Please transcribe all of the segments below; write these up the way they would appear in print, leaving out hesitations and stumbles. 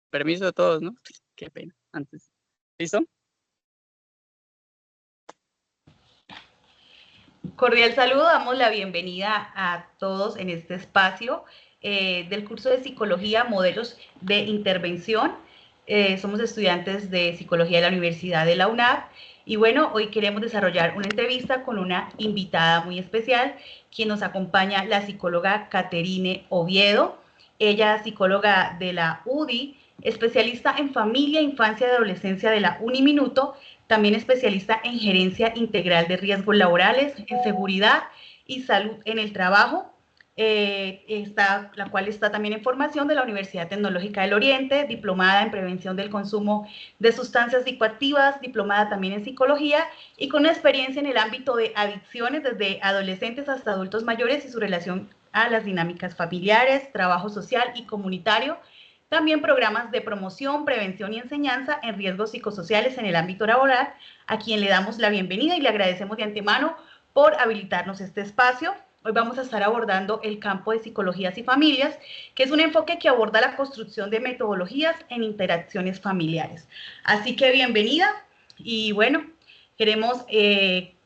Permiso a todos, ¿no? Qué pena. Antes. ¿Listo? Cordial saludo, damos la bienvenida a todos en este espacio del curso de Psicología, Modelos de Intervención. Somos estudiantes de Psicología de la Universidad de la UNAV y bueno, hoy queremos desarrollar una entrevista con una invitada muy especial, quien nos acompaña, la psicóloga Caterine Oviedo. Ella es psicóloga de la UDI, especialista en familia, infancia y adolescencia de la Uniminuto, también especialista en gerencia integral de riesgos laborales, en seguridad y salud en el trabajo, la cual está también en formación de la Universidad Tecnológica del Oriente, diplomada en prevención del consumo de sustancias psicoactivas, diplomada también en psicología y con una experiencia en el ámbito de adicciones desde adolescentes hasta adultos mayores y su relación a las dinámicas familiares, trabajo social y comunitario. También programas de promoción, prevención y enseñanza en riesgos psicosociales en el ámbito laboral, a quien le damos la bienvenida y le agradecemos de antemano por habilitarnos este espacio. Hoy vamos a estar abordando el campo de psicologías y familias, que es un enfoque que aborda la construcción de metodologías en interacciones familiares. Así que bienvenida y bueno, queremos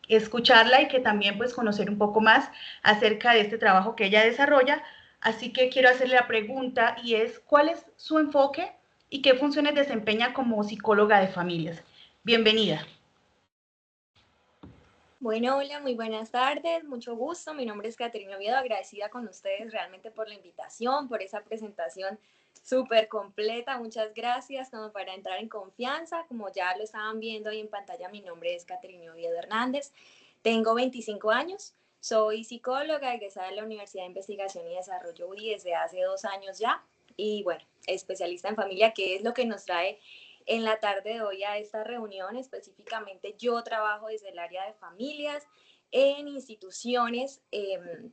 escucharla y que también pues conocer un poco más acerca de este trabajo que ella desarrolla. Así que quiero hacerle la pregunta y es, ¿cuál es su enfoque y qué funciones desempeña como psicóloga de familias? Bienvenida. Bueno, hola, muy buenas tardes, mucho gusto. Mi nombre es Caterina Oviedo, agradecida con ustedes realmente por la invitación, por esa presentación súper completa. Muchas gracias, como para entrar en confianza. Como ya lo estaban viendo ahí en pantalla, mi nombre es Caterina Oviedo Hernández. Tengo 25 años, soy psicóloga egresada de la Universidad de Investigación y Desarrollo UDI desde hace 2 años ya. Y bueno, especialista en familia, que es lo que nos trae en la tarde de hoy a esta reunión. Específicamente yo trabajo desde el área de familias en instituciones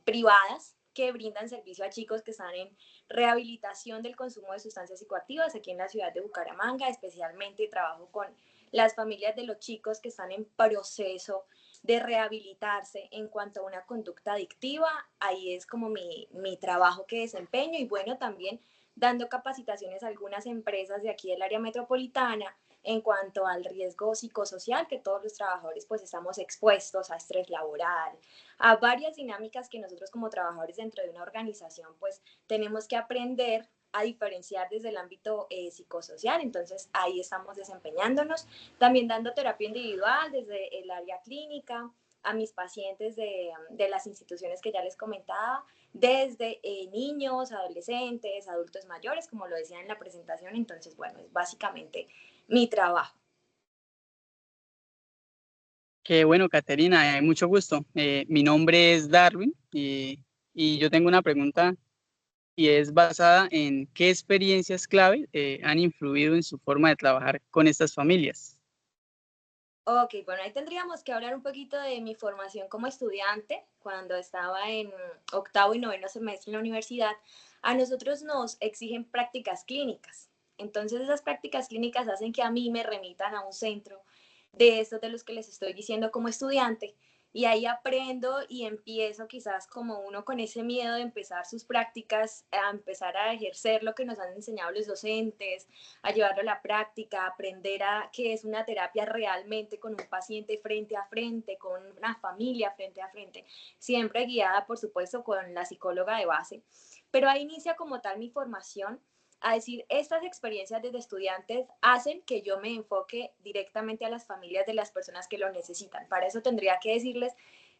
privadas que brindan servicio a chicos que están en rehabilitación del consumo de sustancias psicoactivas aquí en la ciudad de Bucaramanga. Especialmente trabajo con las familias de los chicos que están en proceso de rehabilitarse en cuanto a una conducta adictiva. Ahí es como mi trabajo que desempeño. Y bueno, también dando capacitaciones a algunas empresas de aquí del área metropolitana en cuanto al riesgo psicosocial, que todos los trabajadores pues estamos expuestos a estrés laboral, a varias dinámicas que nosotros como trabajadores dentro de una organización pues tenemos que aprender a diferenciar desde el ámbito psicosocial. Entonces ahí estamos desempeñándonos, también dando terapia individual desde el área clínica a mis pacientes de las instituciones que ya les comentaba, desde niños, adolescentes, adultos mayores, como lo decía en la presentación. Entonces, bueno, es básicamente mi trabajo. Qué bueno, Caterina, mucho gusto. Mi nombre es Darwin y yo tengo una pregunta y es basada en qué experiencias clave han influido en su forma de trabajar con estas familias. Ok, bueno, ahí tendríamos que hablar un poquito de mi formación como estudiante. Cuando estaba en octavo y noveno semestre en la universidad, a nosotros nos exigen prácticas clínicas. Entonces esas prácticas clínicas hacen que a mí me remitan a un centro de estos de los que les estoy diciendo como estudiante, y ahí aprendo y empiezo quizás como uno con ese miedo de empezar sus prácticas, a empezar a ejercer lo que nos han enseñado los docentes, a llevarlo a la práctica, a aprender a qué es una terapia realmente con un paciente frente a frente, con una familia frente a frente, siempre guiada por supuesto con la psicóloga de base. Pero ahí inicia como tal mi formación, a decir, estas experiencias desde estudiantes hacen que yo me enfoque directamente a las familias de las personas que lo necesitan. Para eso tendría que decirles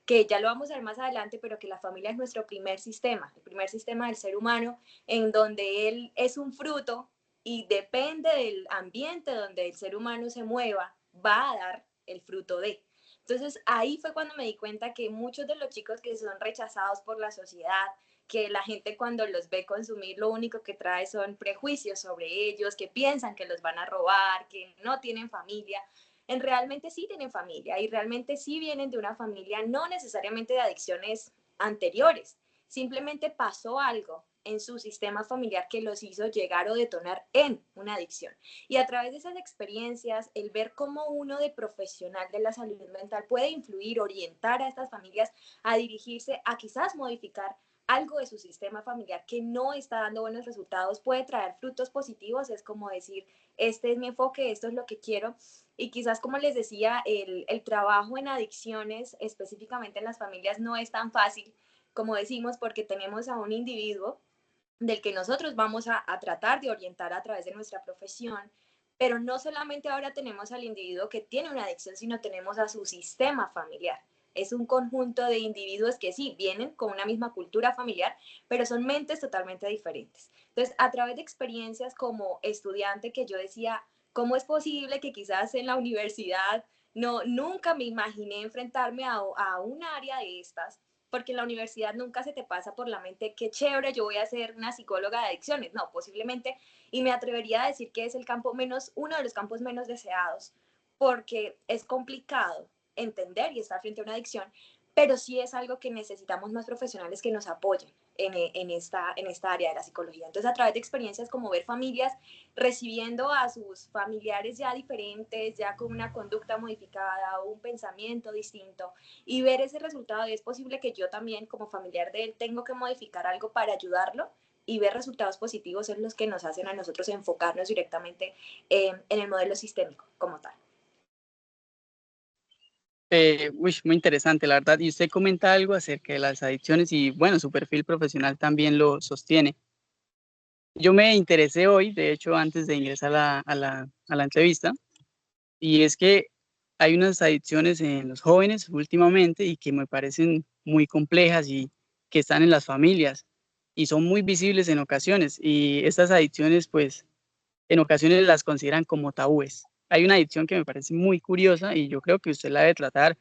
que ya lo vamos a ver más adelante, pero que la familia es nuestro primer sistema, el primer sistema del ser humano, en donde él es un fruto y depende del ambiente donde el ser humano se mueva, va a dar el fruto de. Entonces ahí fue cuando me di cuenta que muchos de los chicos que son rechazados por la sociedad, que la gente cuando los ve consumir lo único que trae son prejuicios sobre ellos, que piensan que los van a robar, que no tienen familia, en realmente sí tienen familia y realmente sí vienen de una familia no necesariamente de adicciones anteriores, simplemente pasó algo en su sistema familiar que los hizo llegar o detonar en una adicción. Y a través de esas experiencias, el ver cómo uno de profesional de la salud mental puede influir, orientar a estas familias a dirigirse a quizás modificar algo de su sistema familiar que no está dando buenos resultados puede traer frutos positivos, es como decir, este es mi enfoque, esto es lo que quiero. Y quizás, como les decía, el trabajo en adicciones, específicamente en las familias, no es tan fácil, como decimos, porque tenemos a un individuo del que nosotros vamos a tratar de orientar a través de nuestra profesión, pero no solamente ahora tenemos al individuo que tiene una adicción, sino tenemos a su sistema familiar. Es un conjunto de individuos que sí vienen con una misma cultura familiar, pero son mentes totalmente diferentes. Entonces, a través de experiencias como estudiante que yo decía, ¿cómo es posible que quizás en la universidad nunca me imaginé enfrentarme a un área de estas? Porque en la universidad nunca se te pasa por la mente, qué chévere, yo voy a ser una psicóloga de adicciones. No, posiblemente, y me atrevería a decir que es el campo menos, uno de los campos menos deseados, porque es complicado entender y estar frente a una adicción, pero sí es algo que necesitamos más profesionales que nos apoyen en esta área de la psicología. Entonces, a través de experiencias como ver familias recibiendo a sus familiares ya diferentes, ya con una conducta modificada o un pensamiento distinto, y ver ese resultado, y es posible que yo también como familiar de él tengo que modificar algo para ayudarlo, y ver resultados positivos son los que nos hacen a nosotros enfocarnos directamente en el modelo sistémico como tal. Muy interesante, la verdad. Y usted comenta algo acerca de las adicciones y bueno, su perfil profesional también lo sostiene. Yo me interesé hoy, de hecho, antes de ingresar a la entrevista, y es que hay unas adicciones en los jóvenes últimamente y que me parecen muy complejas y que están en las familias y son muy visibles en ocasiones. Y estas adicciones, pues, en ocasiones las consideran como tabúes. Hay una adicción que me parece muy curiosa y yo creo que usted la debe tratar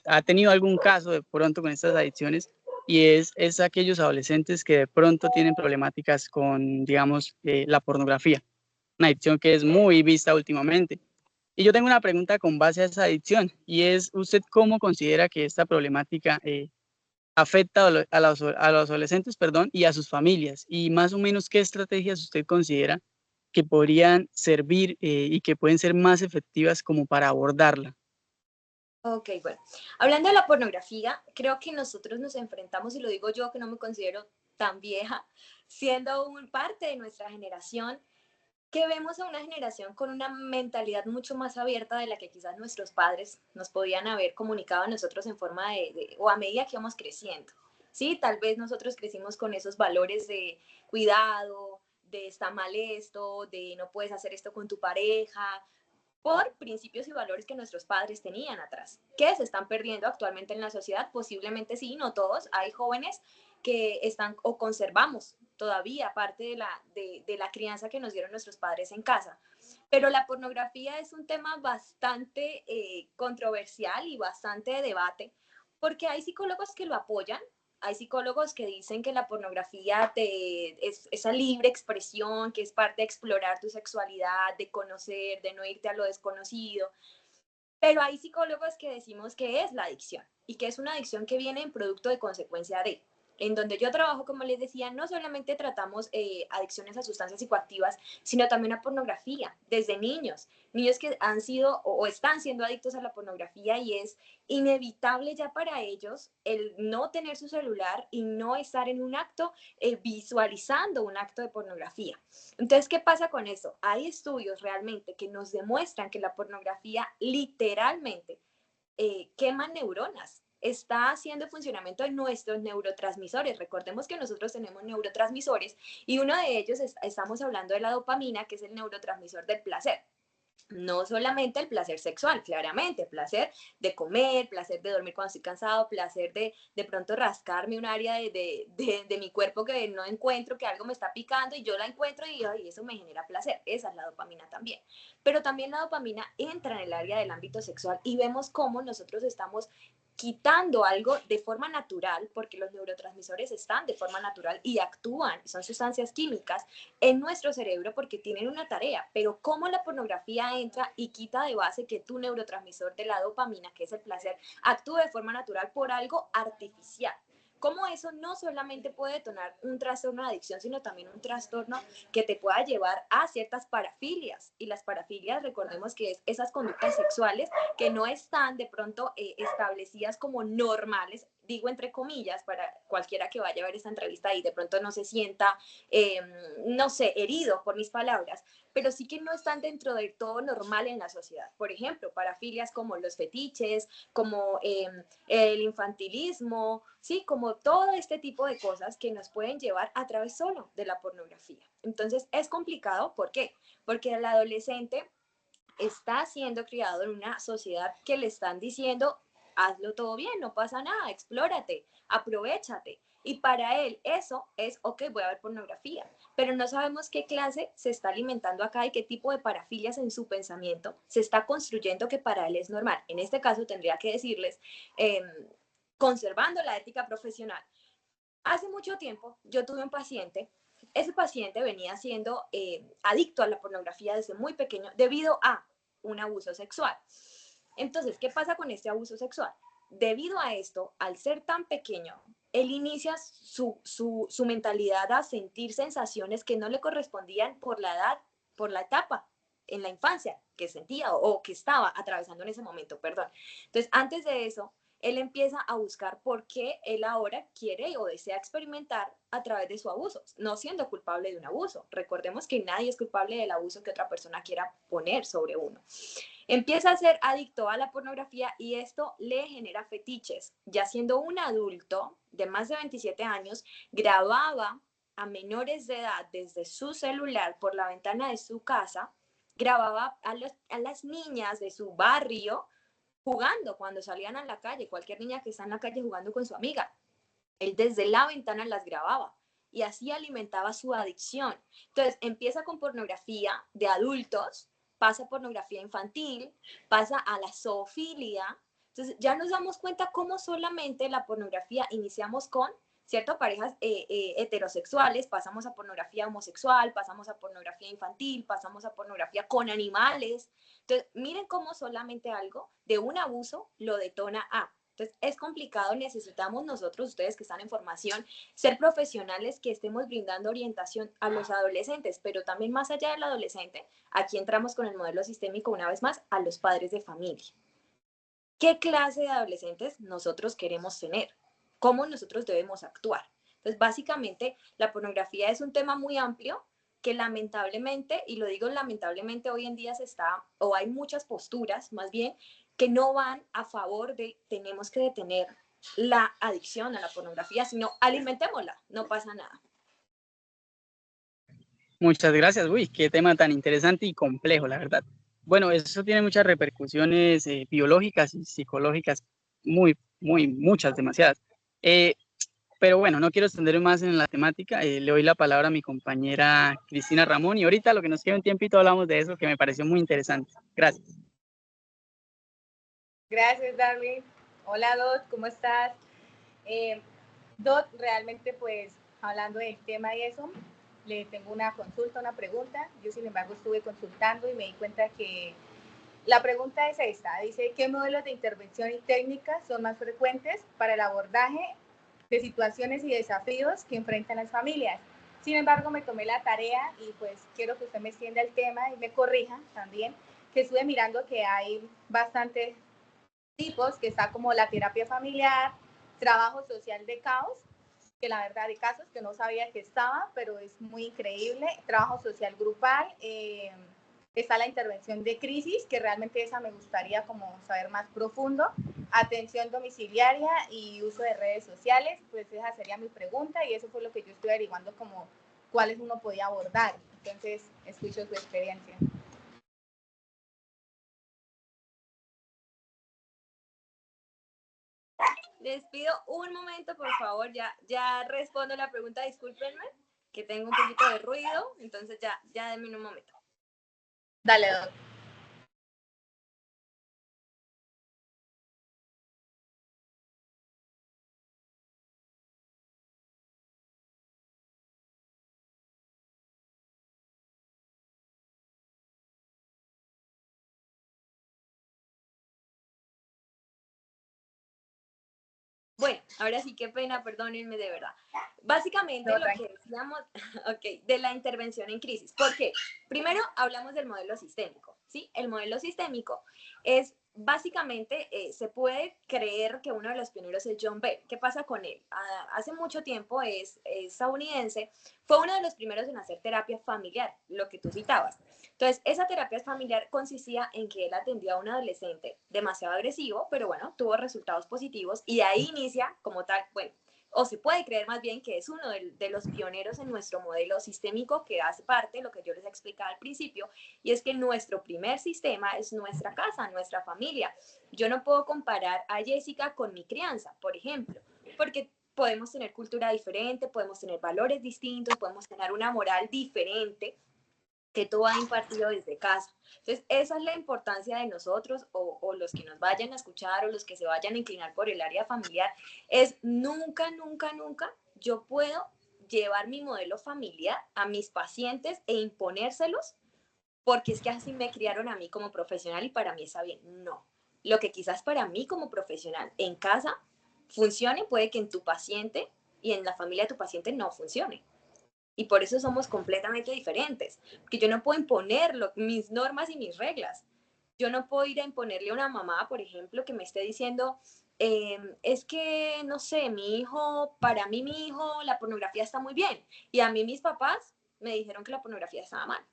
ha tenido algún caso de pronto con estas adicciones y es aquellos adolescentes que de pronto tienen problemáticas con, digamos, la pornografía, una adicción que es muy vista últimamente. Y yo tengo una pregunta con base a esa adicción y es, ¿usted cómo considera que esta problemática afecta a los adolescentes, perdón, y a sus familias? Y más o menos, ¿qué estrategias usted considera que podrían servir y que pueden ser más efectivas como para abordarla? Ok, bueno, hablando de la pornografía, creo que nosotros nos enfrentamos, y lo digo yo que no me considero tan vieja, siendo un parte de nuestra generación, que vemos a una generación con una mentalidad mucho más abierta de la que quizás nuestros padres nos podían haber comunicado a nosotros en forma o a medida que íbamos creciendo. Sí, tal vez nosotros crecimos con esos valores de cuidado, de está mal esto, de no puedes hacer esto con tu pareja, por principios y valores que nuestros padres tenían atrás, que se están perdiendo actualmente en la sociedad, posiblemente sí, no todos, hay jóvenes que están o conservamos todavía parte de la crianza que nos dieron nuestros padres en casa. Pero la pornografía es un tema bastante controversial y bastante de debate, porque hay psicólogos que lo apoyan, hay psicólogos que dicen que la pornografía es esa libre expresión, que es parte de explorar tu sexualidad, de conocer, de no irte a lo desconocido. Pero hay psicólogos que decimos que es la adicción y que es una adicción que viene en producto de consecuencia de. En donde yo trabajo, como les decía, no solamente tratamos adicciones a sustancias psicoactivas, sino también a pornografía, desde niños, niños que han sido o están siendo adictos a la pornografía, y es inevitable ya para ellos el no tener su celular y no estar en un acto visualizando un acto de pornografía. Entonces, ¿qué pasa con eso? Hay estudios realmente que nos demuestran que la pornografía literalmente quema neuronas, está haciendo funcionamiento de nuestros neurotransmisores. Recordemos que nosotros tenemos neurotransmisores y uno de ellos estamos hablando de la dopamina, que es el neurotransmisor del placer. No solamente el placer sexual, claramente, placer de comer, placer de dormir cuando estoy cansado, placer de pronto rascarme un área de mi cuerpo que no encuentro, que algo me está picando y yo la encuentro y ay, eso me genera placer. Esa es la dopamina también. Pero también la dopamina entra en el área del ámbito sexual y vemos cómo nosotros estamos quitando algo de forma natural, porque los neurotransmisores están de forma natural y actúan, son sustancias químicas en nuestro cerebro porque tienen una tarea, pero cómo la pornografía entra y quita de base que tu neurotransmisor de la dopamina, que es el placer, actúe de forma natural por algo artificial. Cómo eso no solamente puede detonar un trastorno de adicción, sino también un trastorno que te pueda llevar a ciertas parafilias. Y las parafilias, recordemos que es esas conductas sexuales que no están de pronto establecidas como normales digo entre comillas, para cualquiera que vaya a ver esta entrevista y de pronto no se sienta, no sé, herido por mis palabras, pero sí que no están dentro de todo normal en la sociedad. Por ejemplo, parafilias como los fetiches, como el infantilismo, ¿sí? Como todo este tipo de cosas que nos pueden llevar a través solo de la pornografía. Entonces es complicado, ¿por qué? Porque el adolescente está siendo criado en una sociedad que le están diciendo, hazlo todo bien, no pasa nada, explórate, aprovéchate. Y para él eso es, ok, voy a ver pornografía, pero no sabemos qué clase se está alimentando acá y qué tipo de parafilias en su pensamiento se está construyendo que para él es normal. En este caso tendría que decirles, conservando la ética profesional. Hace mucho tiempo yo tuve un paciente, ese paciente venía siendo adicto a la pornografía desde muy pequeño debido a un abuso sexual. Entonces, ¿qué pasa con este abuso sexual? Debido a esto, al ser tan pequeño, él inicia su mentalidad a sentir sensaciones que no le correspondían por la edad, por la etapa en la infancia que sentía o que estaba atravesando en ese momento, perdón. Entonces, antes de eso, él empieza a buscar por qué él ahora quiere o desea experimentar a través de su abuso, no siendo culpable de un abuso. Recordemos que nadie es culpable del abuso que otra persona quiera poner sobre uno. Empieza a ser adicto a la pornografía y esto le genera fetiches. Ya siendo un adulto de más de 27 años, grababa a menores de edad desde su celular por la ventana de su casa, grababa a las niñas de su barrio jugando cuando salían a la calle, cualquier niña que está en la calle jugando con su amiga. Él desde la ventana las grababa y así alimentaba su adicción. Entonces empieza con pornografía de adultos, pasa a pornografía infantil, pasa a la zoofilia. Entonces ya nos damos cuenta cómo solamente la pornografía iniciamos con, ¿cierto? Parejas heterosexuales, pasamos a pornografía homosexual, pasamos a pornografía infantil, pasamos a pornografía con animales. Entonces, miren cómo solamente algo de un abuso lo detona a. Entonces, es complicado, necesitamos nosotros, ustedes que están en formación, ser profesionales que estemos brindando orientación a los adolescentes, pero también más allá del adolescente, aquí entramos con el modelo sistémico una vez más, a los padres de familia. ¿Qué clase de adolescentes nosotros queremos tener? ¿Cómo nosotros debemos actuar? Entonces, básicamente, la pornografía es un tema muy amplio que lamentablemente, y lo digo lamentablemente, hoy en día se está, o hay muchas posturas más bien, que no van a favor de tenemos que detener la adicción a la pornografía, sino alimentémosla, no pasa nada. Muchas gracias. Uy, qué tema tan interesante y complejo, la verdad. Bueno, eso tiene muchas repercusiones biológicas y psicológicas, muchas, demasiadas. Pero bueno, no quiero extenderme más en la temática. Le doy la palabra a mi compañera Cristina Ramón y ahorita lo que nos queda un tiempito hablamos de eso que me pareció muy interesante. Gracias. Gracias, Darwin. Hola, Dot, ¿cómo estás? Dot, realmente pues hablando del tema y eso, le tengo una consulta, una pregunta. Yo, sin embargo, estuve consultando y me di cuenta que la pregunta es esta. Dice, ¿qué modelos de intervención y técnicas son más frecuentes para el abordaje de situaciones y desafíos que enfrentan las familias? Sin embargo, me tomé la tarea y pues quiero que usted me extienda el tema y me corrija también, que estuve mirando que hay bastantes tipos, que está como la terapia familiar, trabajo social de caos, que la verdad de casos que no sabía que estaba, pero es muy increíble, trabajo social grupal, está la intervención de crisis, que realmente esa me gustaría como saber más profundo, atención domiciliaria y uso de redes sociales, pues esa sería mi pregunta y eso fue lo que yo estuve averiguando como cuáles uno podía abordar, entonces escucho su experiencia. Les pido un momento, por favor, ya respondo la pregunta, discúlpenme, que tengo un poquito de ruido, entonces ya denme un momento. Dale, doctor. Bueno, ahora sí, qué pena, perdónenme de verdad. Básicamente No, lo que decíamos, ok, de la intervención en crisis. ¿Por qué? Primero hablamos del modelo sistémico, ¿sí? El modelo sistémico es básicamente se puede creer que uno de los pioneros es John Bell. ¿Qué pasa con él? Hace mucho tiempo es estadounidense, fue uno de los primeros en hacer terapia familiar, lo que tú citabas. Entonces, esa terapia familiar consistía en que él atendía a un adolescente demasiado agresivo, pero bueno, tuvo resultados positivos y de ahí inicia como tal, bueno, o se puede creer más bien que es uno de los pioneros en nuestro modelo sistémico que hace parte de lo que yo les explicaba al principio, y es que nuestro primer sistema es nuestra casa, nuestra familia. Yo no puedo comparar a Jessica con mi crianza, por ejemplo, porque podemos tener cultura diferente, podemos tener valores distintos, podemos tener una moral diferente, que todo va impartido desde casa. Entonces, esa es la importancia de nosotros o los que nos vayan a escuchar o los que se vayan a inclinar por el área familiar, es nunca, nunca, nunca yo puedo llevar mi modelo familiar a mis pacientes e imponérselos porque es que así me criaron a mí como profesional y para mí está bien. No. Lo que quizás para mí como profesional en casa funcione, puede que en tu paciente y en la familia de tu paciente no funcione. Y por eso somos completamente diferentes, porque yo no puedo imponer mis normas y mis reglas. Yo no puedo ir a imponerle a una mamá, por ejemplo, que me esté diciendo, es que, no sé, mi hijo, para mí mi hijo, la pornografía está muy bien. Y a mí mis papás me dijeron que la pornografía estaba mal.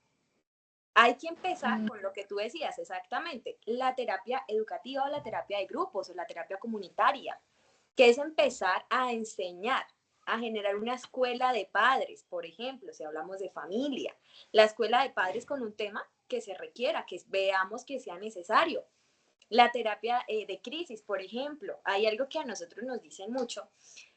Hay que empezar con lo que tú decías, exactamente, la terapia educativa o la terapia de grupos o la terapia comunitaria, que es empezar a enseñar, a generar una escuela de padres, por ejemplo, si hablamos de familia, la escuela de padres con un tema que se requiera, que veamos que sea necesario. La terapia de crisis, por ejemplo, hay algo que a nosotros nos dicen mucho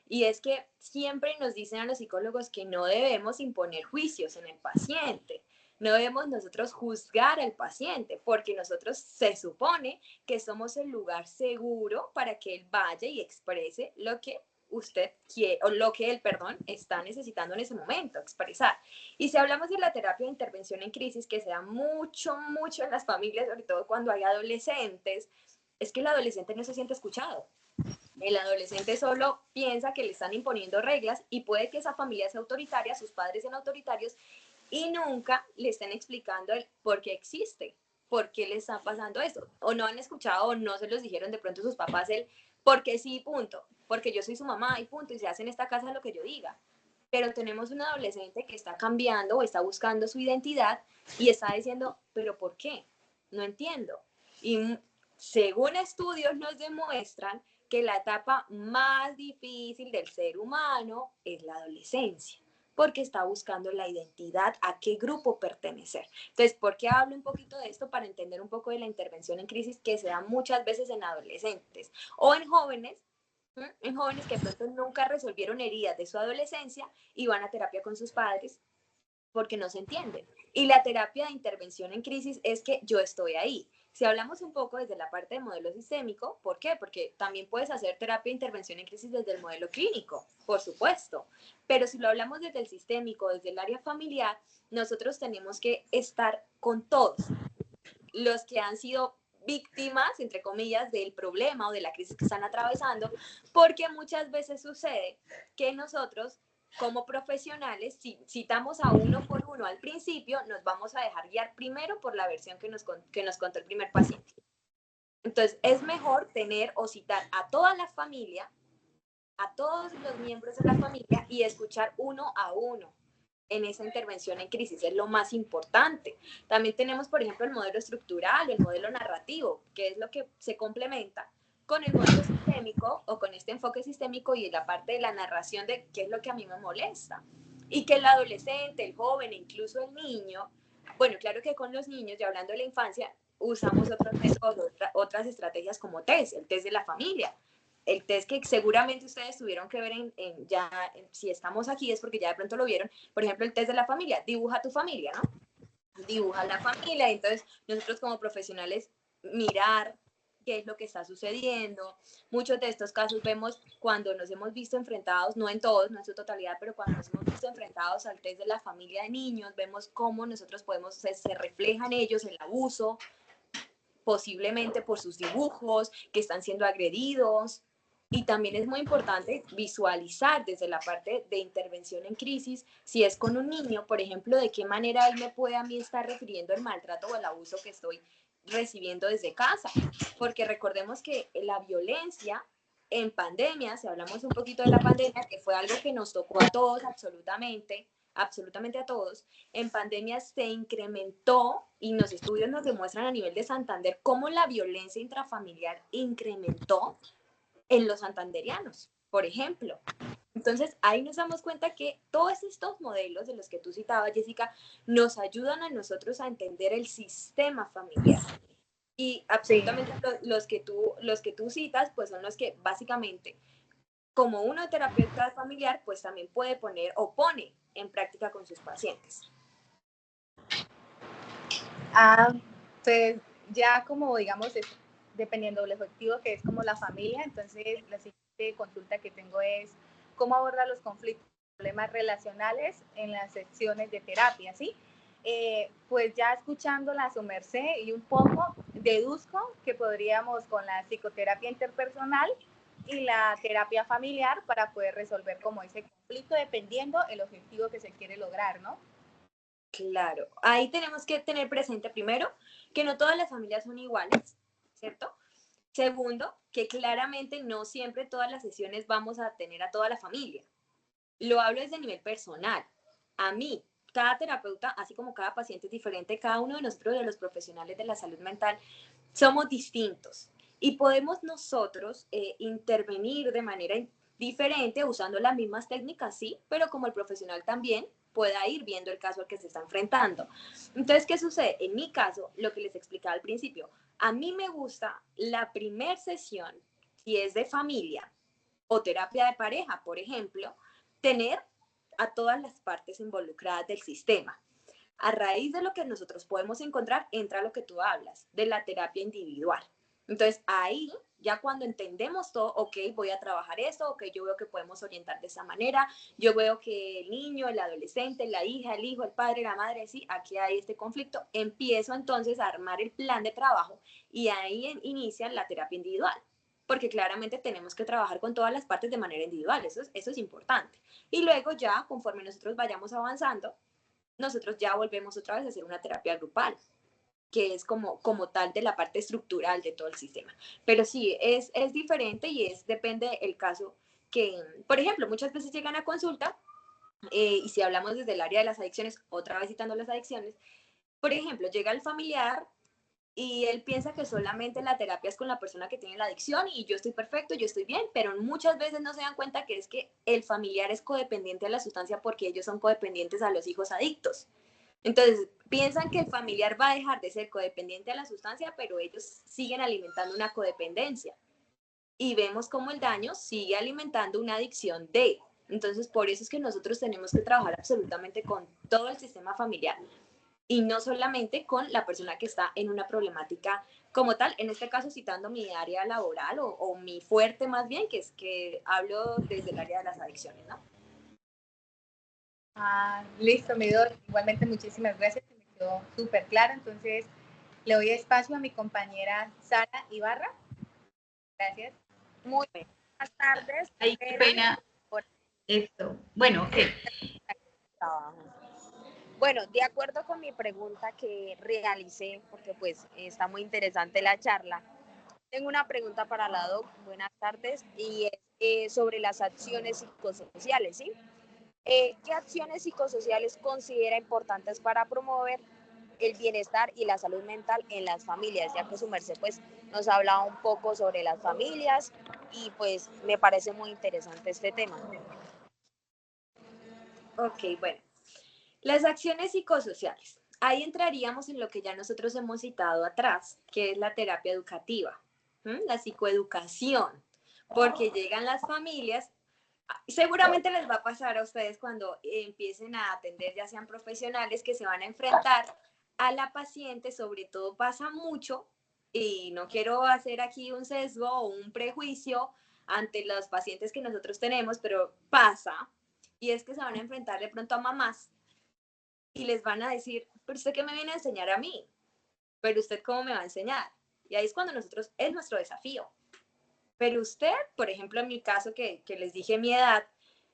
y es que siempre nos dicen a los psicólogos que no debemos imponer juicios en el paciente, no debemos nosotros juzgar al paciente, porque nosotros se supone que somos el lugar seguro para que él vaya y exprese lo que usted quiere, o lo que él, perdón, está necesitando en ese momento expresar. Y si hablamos de la terapia de intervención en crisis, que se da mucho, mucho en las familias, sobre todo cuando hay adolescentes, es que el adolescente no se siente escuchado. El adolescente solo piensa que le están imponiendo reglas y puede que esa familia sea autoritaria, sus padres sean autoritarios y nunca le estén explicando el por qué existe, por qué le está pasando eso. O no han escuchado o no se los dijeron de pronto sus papás el porque sí, punto, porque yo soy su mamá y punto, y se hace en esta casa lo que yo diga. Pero tenemos un adolescente que está cambiando o está buscando su identidad y está diciendo, pero ¿por qué? No entiendo. Y según estudios nos demuestran que la etapa más difícil del ser humano es la adolescencia, porque está buscando la identidad, a qué grupo pertenecer. Entonces, ¿por qué hablo un poquito de esto? Para entender un poco de la intervención en crisis que se da muchas veces en adolescentes o en jóvenes que de pronto nunca resolvieron heridas de su adolescencia y van a terapia con sus padres porque no se entienden. Y la terapia de intervención en crisis es que yo estoy ahí. Si hablamos un poco desde la parte del modelo sistémico, ¿por qué? Porque también puedes hacer terapia de intervención en crisis desde el modelo clínico, por supuesto. Pero si lo hablamos desde el sistémico, desde el área familiar, nosotros tenemos que estar con todos los que han sido víctimas, entre comillas, del problema o de la crisis que están atravesando, porque muchas veces sucede que nosotros como profesionales, si citamos a uno por uno al principio, nos vamos a dejar guiar primero por la versión que nos contó el primer paciente. Entonces, es mejor tener o citar a toda la familia, a todos los miembros de la familia y escuchar uno a uno en esa intervención en crisis, es lo más importante. También tenemos, por ejemplo, el modelo estructural o el modelo narrativo, que es lo que se complementa con el modelo sistémico o con este enfoque sistémico y la parte de la narración de qué es lo que a mí me molesta. Y que el adolescente, el joven, incluso el niño, bueno, claro que con los niños, y hablando de la infancia, usamos otros métodos, otras estrategias como test, el test de la familia, el test que seguramente ustedes tuvieron que ver si estamos aquí es porque ya de pronto lo vieron, por ejemplo, el test de la familia, dibuja tu familia, ¿no? Dibuja la familia, entonces nosotros como profesionales mirar qué es lo que está sucediendo. Muchos de estos casos vemos cuando nos hemos visto enfrentados, no en todos, no en su totalidad, pero cuando nos hemos visto enfrentados al test de la familia de niños, vemos cómo nosotros podemos, se refleja en ellos el abuso, posiblemente por sus dibujos, que están siendo agredidos. Y también es muy importante visualizar desde la parte de intervención en crisis, si es con un niño, por ejemplo, de qué manera él me puede a mí estar refiriendo el maltrato o el abuso que estoy recibiendo desde casa, porque recordemos que la violencia en pandemia, si hablamos un poquito de la pandemia, que fue algo que nos tocó a todos absolutamente a todos, en pandemia se incrementó y los estudios nos demuestran a nivel de Santander cómo la violencia intrafamiliar incrementó en los santanderianos, por ejemplo. Entonces, ahí nos damos cuenta que todos estos modelos de los que tú citabas, Jessica, nos ayudan a nosotros a entender el sistema familiar. Y absolutamente sí, los que tú citas, pues son los que básicamente, como una terapeuta familiar, pues también puede poner o pone en práctica con sus pacientes. Pues ya como digamos, dependiendo del objetivo que es como la familia, entonces la siguiente consulta que tengo es cómo abordar los conflictos, problemas relacionales en las sesiones de terapia, ¿sí? Pues ya escuchándola a su merced y un poco deduzco que podríamos con la psicoterapia interpersonal y la terapia familiar para poder resolver como ese conflicto dependiendo el objetivo que se quiere lograr, ¿no? Claro, ahí tenemos que tener presente primero que no todas las familias son iguales, ¿cierto? Segundo, que claramente no siempre todas las sesiones vamos a tener a toda la familia. Lo hablo desde nivel personal. A mí, cada terapeuta, así como cada paciente es diferente, cada uno de nosotros, de los profesionales de la salud mental, somos distintos. Y podemos nosotros intervenir de manera diferente usando las mismas técnicas, sí, pero como el profesional también pueda ir viendo el caso al que se está enfrentando. Entonces, ¿qué sucede? En mi caso, lo que les explicaba al principio, a mí me gusta la primer sesión, si es de familia o terapia de pareja, por ejemplo, tener a todas las partes involucradas del sistema. A raíz de lo que nosotros podemos encontrar, entra lo que tú hablas, de la terapia individual. Entonces, ahí, ya cuando entendemos todo, ok, voy a trabajar esto, ok, yo veo que podemos orientar de esa manera, yo veo que el niño, el adolescente, la hija, el hijo, el padre, la madre, sí, aquí hay este conflicto, empiezo entonces a armar el plan de trabajo y ahí inicia la terapia individual, porque claramente tenemos que trabajar con todas las partes de manera individual, eso es importante. Y luego ya, conforme nosotros vayamos avanzando, nosotros ya volvemos otra vez a hacer una terapia grupal, que es como tal de la parte estructural de todo el sistema. Pero sí, es diferente y depende del caso que, por ejemplo, muchas veces llegan a consulta, y si hablamos desde el área de las adicciones, otra vez citando las adicciones, por ejemplo, llega el familiar y él piensa que solamente la terapia es con la persona que tiene la adicción y yo estoy perfecto, yo estoy bien, pero muchas veces no se dan cuenta que es que el familiar es codependiente a la sustancia porque ellos son codependientes a los hijos adictos. Entonces, piensan que el familiar va a dejar de ser codependiente a la sustancia, pero ellos siguen alimentando una codependencia. Y vemos cómo el daño sigue alimentando una adicción de. Entonces, por eso es que nosotros tenemos que trabajar absolutamente con todo el sistema familiar y no solamente con la persona que está en una problemática como tal, en este caso citando mi área laboral o mi fuerte más bien, que es que hablo desde el área de las adicciones, ¿no? Listo, Midor. Igualmente, muchísimas gracias. Me quedó súper claro. Entonces, le doy espacio a mi compañera Sara Ibarra. Gracias. Muy buenas tardes. Ay, qué pena. Por esto. Bueno, ok. Bueno, de acuerdo con mi pregunta que realicé, porque pues está muy interesante la charla, tengo una pregunta para la doc. Buenas tardes. Y es sobre las acciones psicosociales, ¿sí? ¿Qué acciones psicosociales considera importantes para promover el bienestar y la salud mental en las familias? Ya que su merced pues nos ha hablado un poco sobre las familias y pues me parece muy interesante este tema. Ok, bueno. Las acciones psicosociales. Ahí entraríamos en lo que ya nosotros hemos citado atrás, que es la terapia educativa, la psicoeducación, porque llegan las familias. Seguramente les va a pasar a ustedes cuando empiecen a atender, ya sean profesionales que se van a enfrentar a la paciente, sobre todo pasa mucho, y no quiero hacer aquí un sesgo o un prejuicio ante los pacientes que nosotros tenemos, pero pasa, y es que se van a enfrentar de pronto a mamás y les van a decir, pero usted qué me viene a enseñar a mí, pero usted cómo me va a enseñar. Y ahí es cuando nosotros, es nuestro desafío. Pero usted, por ejemplo, en mi caso, que les dije mi edad,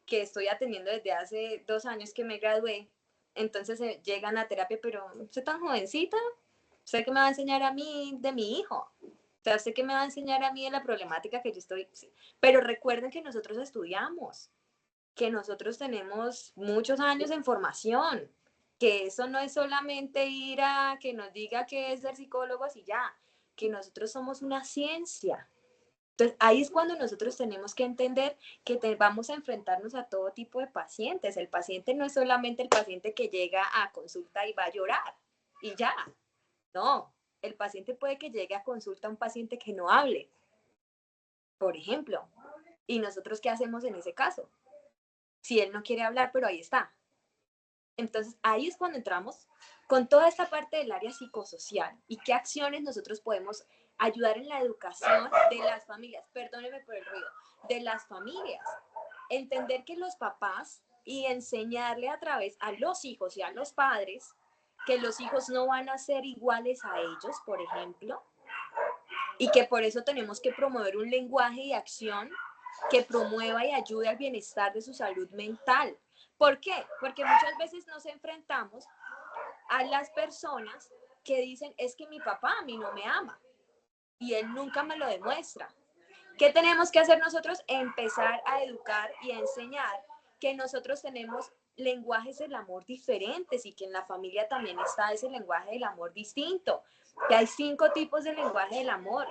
que estoy atendiendo desde hace 2 años que me gradué, entonces llegan a terapia, pero usted tan jovencita, ¿Usted qué me va a enseñar a mí de mi hijo? O sea, ¿usted qué me va a enseñar a mí de la problemática que yo estoy? Sí. Pero recuerden que nosotros estudiamos, que nosotros tenemos muchos años en formación, que eso no es solamente ir a que nos diga que es ser psicólogos y ya, que nosotros somos una ciencia. Entonces, ahí es cuando nosotros tenemos que entender que vamos a enfrentarnos a todo tipo de pacientes. El paciente no es solamente el paciente que llega a consulta y va a llorar y ya. No, el paciente puede que llegue a consulta un paciente que no hable, por ejemplo. ¿Y nosotros qué hacemos en ese caso? Si él no quiere hablar, pero ahí está. Entonces, ahí es cuando entramos con toda esta parte del área psicosocial y qué acciones nosotros podemos ayudar en la educación de las familias. Perdónenme por el ruido, de las familias. Entender que los papás y enseñarle a través a los hijos y a los padres que los hijos no van a ser iguales a ellos, por ejemplo, y que por eso tenemos que promover un lenguaje y acción que promueva y ayude al bienestar de su salud mental. ¿Por qué? Porque muchas veces nos enfrentamos a las personas que dicen, es que mi papá a mí no me ama y él nunca me lo demuestra. ¿Qué tenemos que hacer nosotros? Empezar a educar y a enseñar que nosotros tenemos lenguajes del amor diferentes y que en la familia también está ese lenguaje del amor distinto, que hay 5 tipos de lenguaje del amor,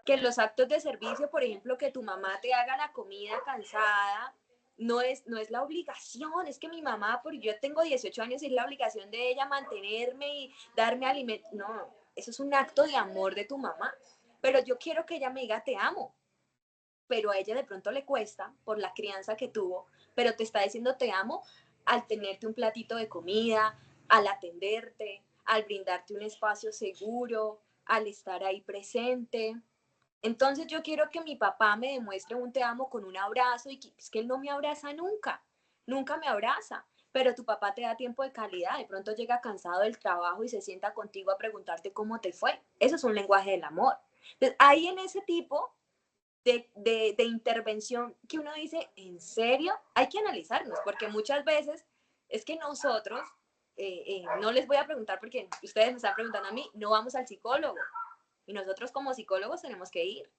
que los actos de servicio, por ejemplo, que tu mamá te haga la comida cansada, no es la obligación, es que mi mamá, porque yo tengo 18 años y es la obligación de ella mantenerme y darme alimento. No, eso es un acto de amor de tu mamá. Pero yo quiero que ella me diga te amo, pero a ella de pronto le cuesta por la crianza que tuvo, pero te está diciendo te amo al tenerte un platito de comida, al atenderte, al brindarte un espacio seguro, al estar ahí presente. Entonces yo quiero que mi papá me demuestre un te amo con un abrazo y que, es que él no me abraza nunca, nunca me abraza, pero tu papá te da tiempo de calidad, de pronto llega cansado del trabajo y se sienta contigo a preguntarte cómo te fue. Eso es un lenguaje del amor. Entonces ahí en ese tipo de intervención que uno dice, ¿en serio? Hay que analizarnos, porque muchas veces es que nosotros, no les voy a preguntar porque ustedes me están preguntando a mí, no vamos al psicólogo. Y nosotros como psicólogos tenemos que ir,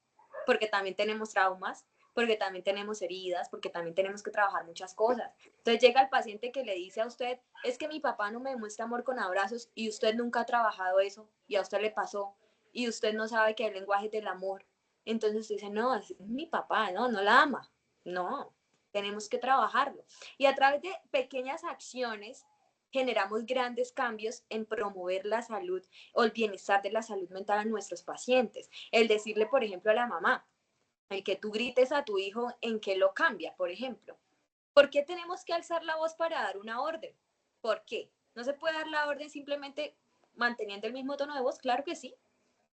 porque también tenemos traumas, porque también tenemos heridas, porque también tenemos que trabajar muchas cosas. Entonces llega el paciente que le dice a usted, es que mi papá no me demuestra amor con abrazos y usted nunca ha trabajado eso y a usted le pasó y usted no sabe que hay lenguaje del amor. Entonces usted dice, no, es mi papá, no la ama. No, tenemos que trabajarlo. Y a través de pequeñas acciones generamos grandes cambios en promover la salud o el bienestar de la salud mental a nuestros pacientes. El decirle, por ejemplo, a la mamá, el que tú grites a tu hijo, ¿en qué lo cambia, por ejemplo? ¿Por qué tenemos que alzar la voz para dar una orden? ¿Por qué? ¿No se puede dar la orden simplemente manteniendo el mismo tono de voz? Claro que sí.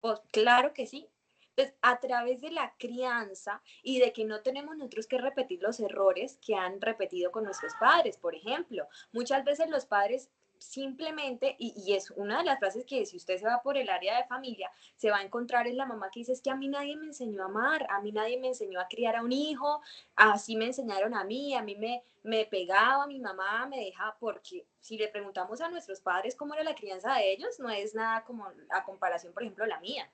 Pues claro que sí. Entonces, a través de la crianza y de que no tenemos nosotros que repetir los errores que han repetido con nuestros padres, por ejemplo, muchas veces los padres simplemente, y es una de las frases que si usted se va por el área de familia, se va a encontrar es la mamá que dice, es que a mí nadie me enseñó a amar, a mí nadie me enseñó a criar a un hijo, así me enseñaron a mí me pegaba, mi mamá me dejaba, porque si le preguntamos a nuestros padres cómo era la crianza de ellos, no es nada como a comparación, por ejemplo, la mía.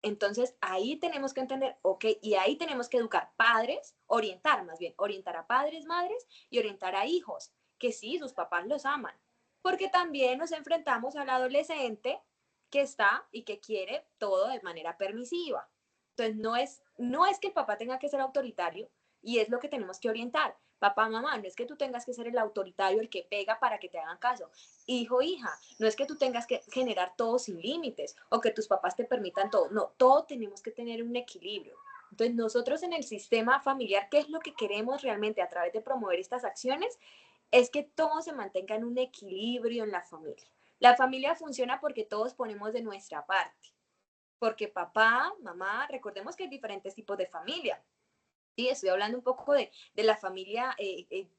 Entonces ahí tenemos que entender, ok, y ahí tenemos que educar padres, orientar más bien, orientar a padres, madres y orientar a hijos, que sí, sus papás los aman, porque también nos enfrentamos al adolescente que está y que quiere todo de manera permisiva. Entonces no es que el papá tenga que ser autoritario y es lo que tenemos que orientar. Papá, mamá, no es que tú tengas que ser el autoritario, el que pega para que te hagan caso. Hijo, hija, no es que tú tengas que generar todo sin límites o que tus papás te permitan todo. No, todo tenemos que tener un equilibrio. Entonces, nosotros en el sistema familiar, ¿qué es lo que queremos realmente a través de promover estas acciones? Es que todo se mantenga en un equilibrio en la familia. La familia funciona porque todos ponemos de nuestra parte. Porque papá, mamá, recordemos que hay diferentes tipos de familia. Sí, estoy hablando un poco de la familia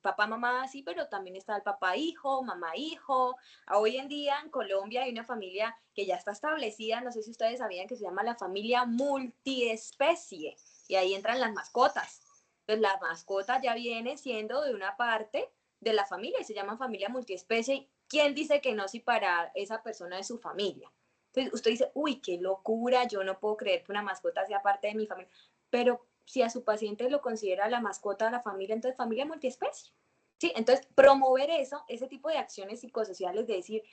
papá, mamá, sí, pero también está el papá, hijo, mamá, hijo. Hoy en día en Colombia hay una familia que ya está establecida, no sé si ustedes sabían, que se llama la familia multiespecie, y ahí entran las mascotas. Entonces la mascota ya viene siendo de una parte de la familia y se llama familia multiespecie. ¿Quién dice que no si para esa persona es su familia? Entonces usted dice, uy, qué locura, yo no puedo creer que una mascota sea parte de mi familia, pero si a su paciente lo considera la mascota de la familia, entonces familia multiespecie. ¿Sí? Entonces, promover eso, ese tipo de acciones psicosociales, de decir,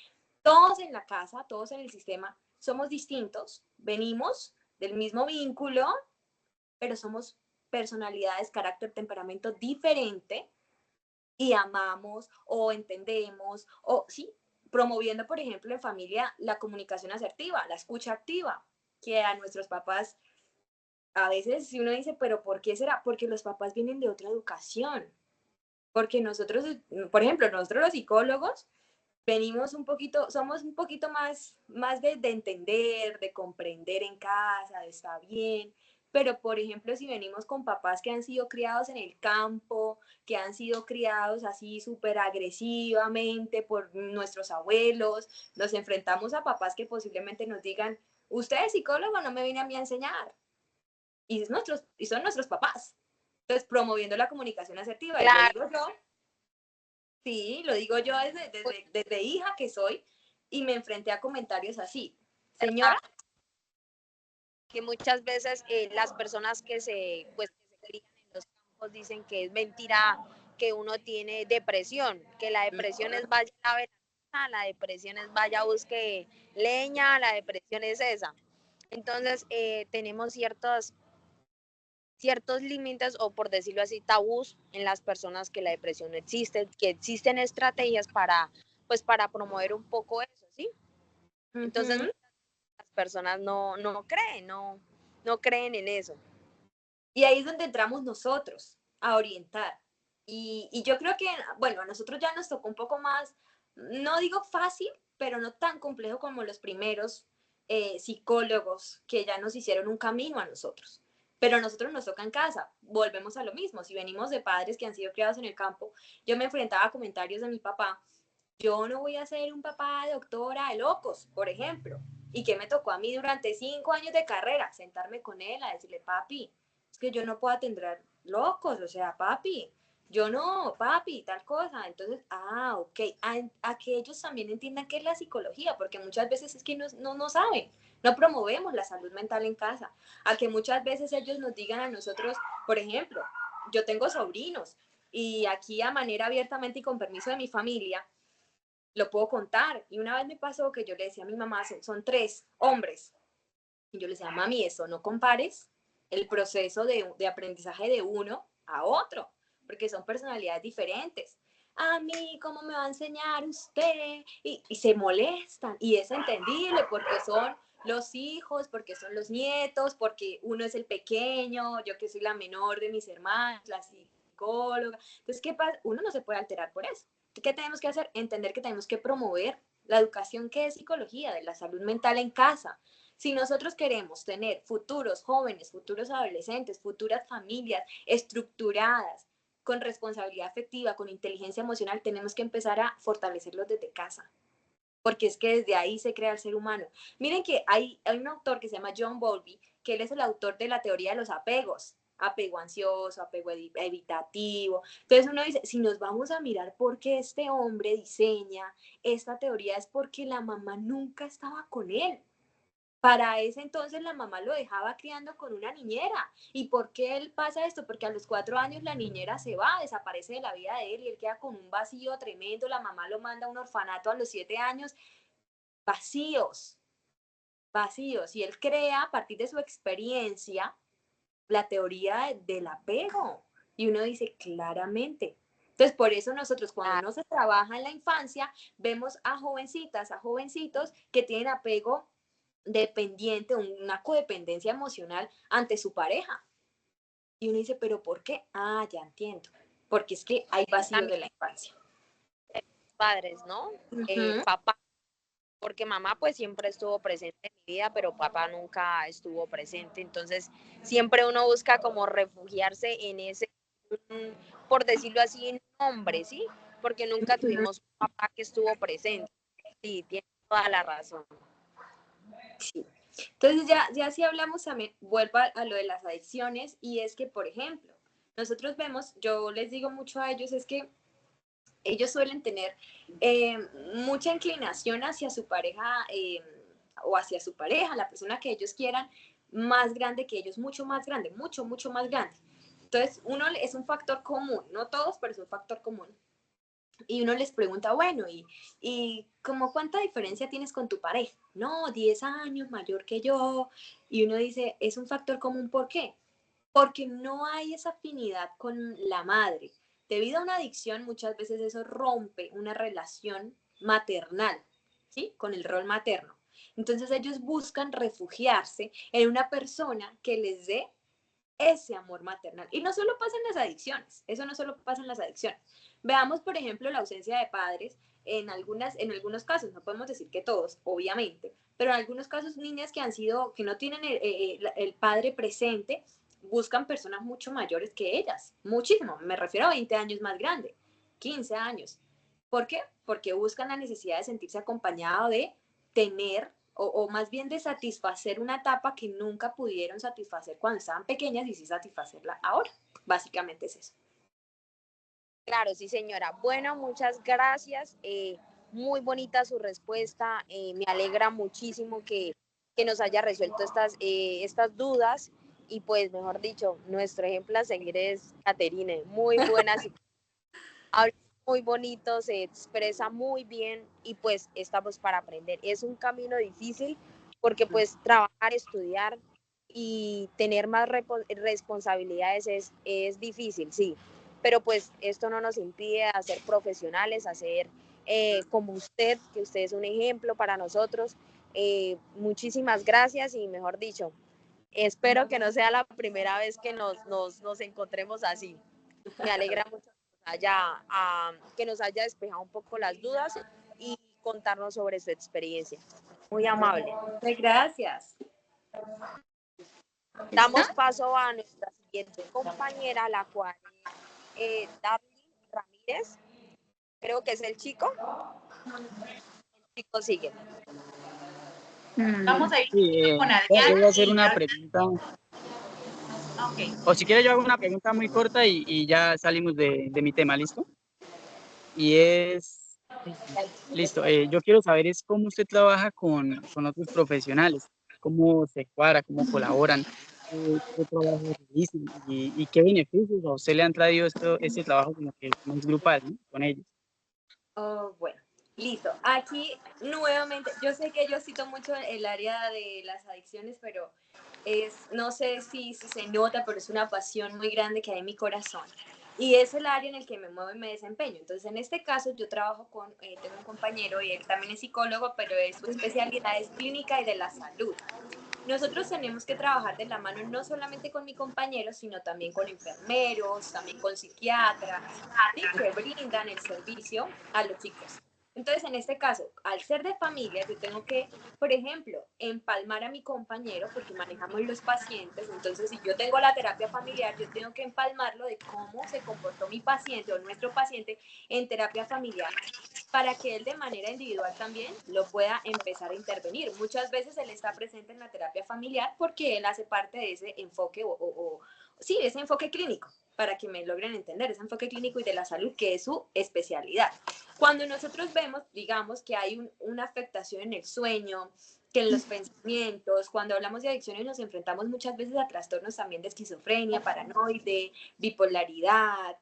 todos en la casa, todos en el sistema, somos distintos, venimos del mismo vínculo, pero somos personalidades, carácter, temperamento diferente y amamos o entendemos o sí, promoviendo, por ejemplo, en familia la comunicación asertiva, la escucha activa, que a nuestros papás a veces si uno dice, pero ¿por qué será? Porque los papás vienen de otra educación, porque nosotros, por ejemplo, nosotros los psicólogos venimos un poquito, somos un poquito más de entender, de comprender en casa, de estar bien. Pero, por ejemplo, si venimos con papás que han sido criados en el campo, que han sido criados así súper agresivamente por nuestros abuelos, nos enfrentamos a papás que posiblemente nos digan, usted es psicólogo, no me viene a mí a enseñar. Y son nuestros papás. Entonces, promoviendo la comunicación asertiva. Claro. Y lo digo yo, sí, lo digo yo desde hija que soy, y me enfrenté a comentarios así. Señora, Que muchas veces las personas que pues, que se crían en los campos dicen que es mentira que uno tiene depresión, que la depresión es vaya a la casa, la depresión es vaya busque leña, la depresión es esa. Entonces tenemos ciertos límites o por decirlo así tabús en las personas que la depresión existe, que existen estrategias pues para promover un poco eso, ¿sí? Entonces las personas no creen, no creen en eso. y ahí es donde entramos nosotros a orientar. Y yo creo que, bueno, a nosotros ya nos tocó un poco más, no digo fácil, pero no tan complejo como los primeros psicólogos que ya nos hicieron un camino a nosotros. Pero a nosotros nos toca en casa, volvemos a lo mismo. Si venimos de padres que han sido criados en el campo, yo me enfrentaba a comentarios de mi papá, yo no voy a ser un papá de doctora de locos, por ejemplo. Y que me tocó a mí durante 5 años de carrera, sentarme con él a decirle, papi, es que yo no puedo atender locos, o sea, papi, yo no, papi, tal cosa. Entonces, ok, a que ellos también entiendan qué es la psicología, porque muchas veces es que no saben, no promovemos la salud mental en casa. A que muchas veces ellos nos digan a nosotros, por ejemplo, yo tengo sobrinos y aquí a manera abiertamente y con permiso de mi familia, lo puedo contar. Y una vez me pasó que yo le decía a mi mamá, son 3 hombres, y yo le decía, mami, eso no compares el proceso de aprendizaje de uno a otro, porque son personalidades diferentes. A mí, ¿cómo me va a enseñar usted? Y se molestan, y es entendible porque son los hijos, porque son los nietos, porque uno es el pequeño, yo que soy la menor de mis hermanos, la psicóloga. Entonces, ¿qué pasa? Uno no se puede alterar por eso. ¿Qué tenemos que hacer? Entender que tenemos que promover la educación que es psicología, de la salud mental en casa. Si nosotros queremos tener futuros jóvenes, futuros adolescentes, futuras familias estructuradas, con responsabilidad afectiva, con inteligencia emocional, tenemos que empezar a fortalecerlos desde casa, porque es que desde ahí se crea el ser humano. Miren que hay un autor que se llama John Bowlby, que él es el autor de la teoría de los apegos, apego ansioso, apego evitativo. Entonces uno dice, si nos vamos a mirar por qué este hombre diseña esta teoría, es porque la mamá nunca estaba con él. Para ese entonces la mamá lo dejaba criando con una niñera. ¿Y por qué él pasa esto? Porque a los 4 años la niñera se va, desaparece de la vida de él y él queda con un vacío tremendo. La mamá lo manda a un orfanato a los 7 años. Vacíos, vacíos. Y él crea a partir de su experiencia la teoría del apego. Y uno dice claramente. Entonces, por eso nosotros cuando no se trabaja en la infancia, vemos a jovencitas, a jovencitos que tienen apego dependiente, una codependencia emocional ante su pareja. Y uno dice, ¿pero por qué? Ah, ya entiendo. Porque es que hay vacíos de la infancia. Padres, ¿no? Papá, porque mamá pues siempre estuvo presente en mi vida, pero papá nunca estuvo presente. Entonces, siempre uno busca como refugiarse en ese, por decirlo así, en hombre, ¿sí? Porque nunca tuvimos un papá que estuvo presente. Sí, tiene toda la razón. Sí. Entonces ya si hablamos también, vuelvo a lo de las adicciones, y es que, por ejemplo, nosotros vemos, yo les digo mucho a ellos, es que ellos suelen tener mucha inclinación hacia su pareja o hacia su pareja, la persona que ellos quieran, más grande que ellos, mucho más grande, mucho más grande. Entonces, uno es un factor común, no todos, pero es un factor común. Y uno les pregunta, bueno, ¿y como cuánta diferencia tienes con tu pareja? No, 10 años mayor que yo. Y uno dice, es un factor común, ¿por qué? Porque no hay esa afinidad con la madre. Debido a una adicción, muchas veces eso rompe una relación maternal, ¿sí? Con el rol materno. Entonces ellos buscan refugiarse en una persona que les dé ese amor maternal. Y no solo pasa en las adicciones, eso no solo pasa en las adicciones. Veamos, por ejemplo, la ausencia de padres en algunos casos, no podemos decir que todos, obviamente, pero en algunos casos niñas que no tienen el padre presente, buscan personas mucho mayores que ellas, muchísimo, me refiero a 20 años más grande, 15 años. ¿Por qué? Porque buscan la necesidad de sentirse acompañado, de tener o más bien de satisfacer una etapa que nunca pudieron satisfacer cuando estaban pequeñas y sí satisfacerla ahora. Básicamente es eso. Claro, sí, señora. Bueno, muchas gracias. Muy bonita su respuesta. Me alegra muchísimo que nos haya resuelto estas dudas. Y pues, mejor dicho, nuestro ejemplo a seguir es Caterine. Muy buena, habla muy bonito, se expresa muy bien y pues estamos para aprender. Es un camino difícil porque pues trabajar, estudiar y tener más responsabilidades es difícil, sí, pero pues esto no nos impide a ser profesionales, a ser como usted, que usted es un ejemplo para nosotros. Muchísimas gracias y mejor dicho, espero que no sea la primera vez que nos encontremos así. Me alegra mucho que nos haya despejado un poco las dudas y contarnos sobre su experiencia. Muy amable. Muchas gracias. Damos paso a nuestra siguiente compañera, la cual es Darly Ramírez. Creo que es el chico. El chico sigue. Vamos a ir Sí, con yo voy a Adriana hacer y una ya. pregunta, Ok. o si quiere yo hago una pregunta muy corta y ya salimos de mi tema, ¿listo? Y es, listo, yo quiero saber es cómo usted trabaja con otros profesionales, cómo se cuadra, cómo colaboran, qué trabajo realizan y qué beneficios a usted le han traído este trabajo como que más grupal, ¿no? Con ellos. Oh, bueno, listo. Aquí nuevamente, yo sé que yo cito mucho el área de las adicciones, pero no sé si se nota, pero es una pasión muy grande que hay en mi corazón. Y es el área en el que me muevo y me desempeño. Entonces, en este caso, yo trabajo tengo un compañero y él también es psicólogo, pero su especialidad es clínica y de la salud. Nosotros tenemos que trabajar de la mano no solamente con mi compañero, sino también con enfermeros, también con psiquiatras, ¿sí? Que brindan el servicio a los chicos. Entonces, en este caso, al ser de familia, yo tengo que, por ejemplo, empalmar a mi compañero porque manejamos los pacientes. Entonces, si yo tengo la terapia familiar, yo tengo que empalmarlo de cómo se comportó mi paciente o nuestro paciente en terapia familiar para que él de manera individual también lo pueda empezar a intervenir. Muchas veces él está presente en la terapia familiar porque él hace parte de ese enfoque sí, ese enfoque clínico, para que me logren entender, ese enfoque clínico y de la salud que es su especialidad. Cuando nosotros vemos, digamos, que hay una afectación en el sueño, que en los pensamientos, cuando hablamos de adicciones nos enfrentamos muchas veces a trastornos también de esquizofrenia, paranoide, bipolaridad,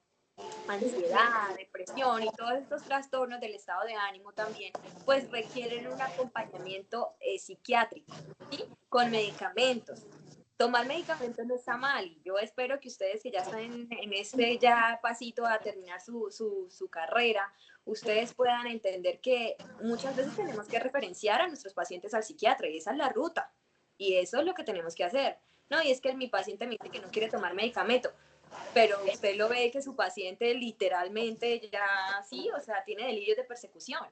ansiedad, depresión y todos estos trastornos del estado de ánimo también, pues requieren un acompañamiento psiquiátrico, ¿sí? Con medicamentos. Tomar medicamentos no está mal y yo espero que ustedes que ya están en este ya pasito a terminar su carrera, ustedes puedan entender que muchas veces tenemos que referenciar a nuestros pacientes al psiquiatra y esa es la ruta y eso es lo que tenemos que hacer. No, y es que mi paciente me dice que no quiere tomar medicamento, pero usted lo ve que su paciente literalmente ya sí, o sea, tiene delirios de persecución.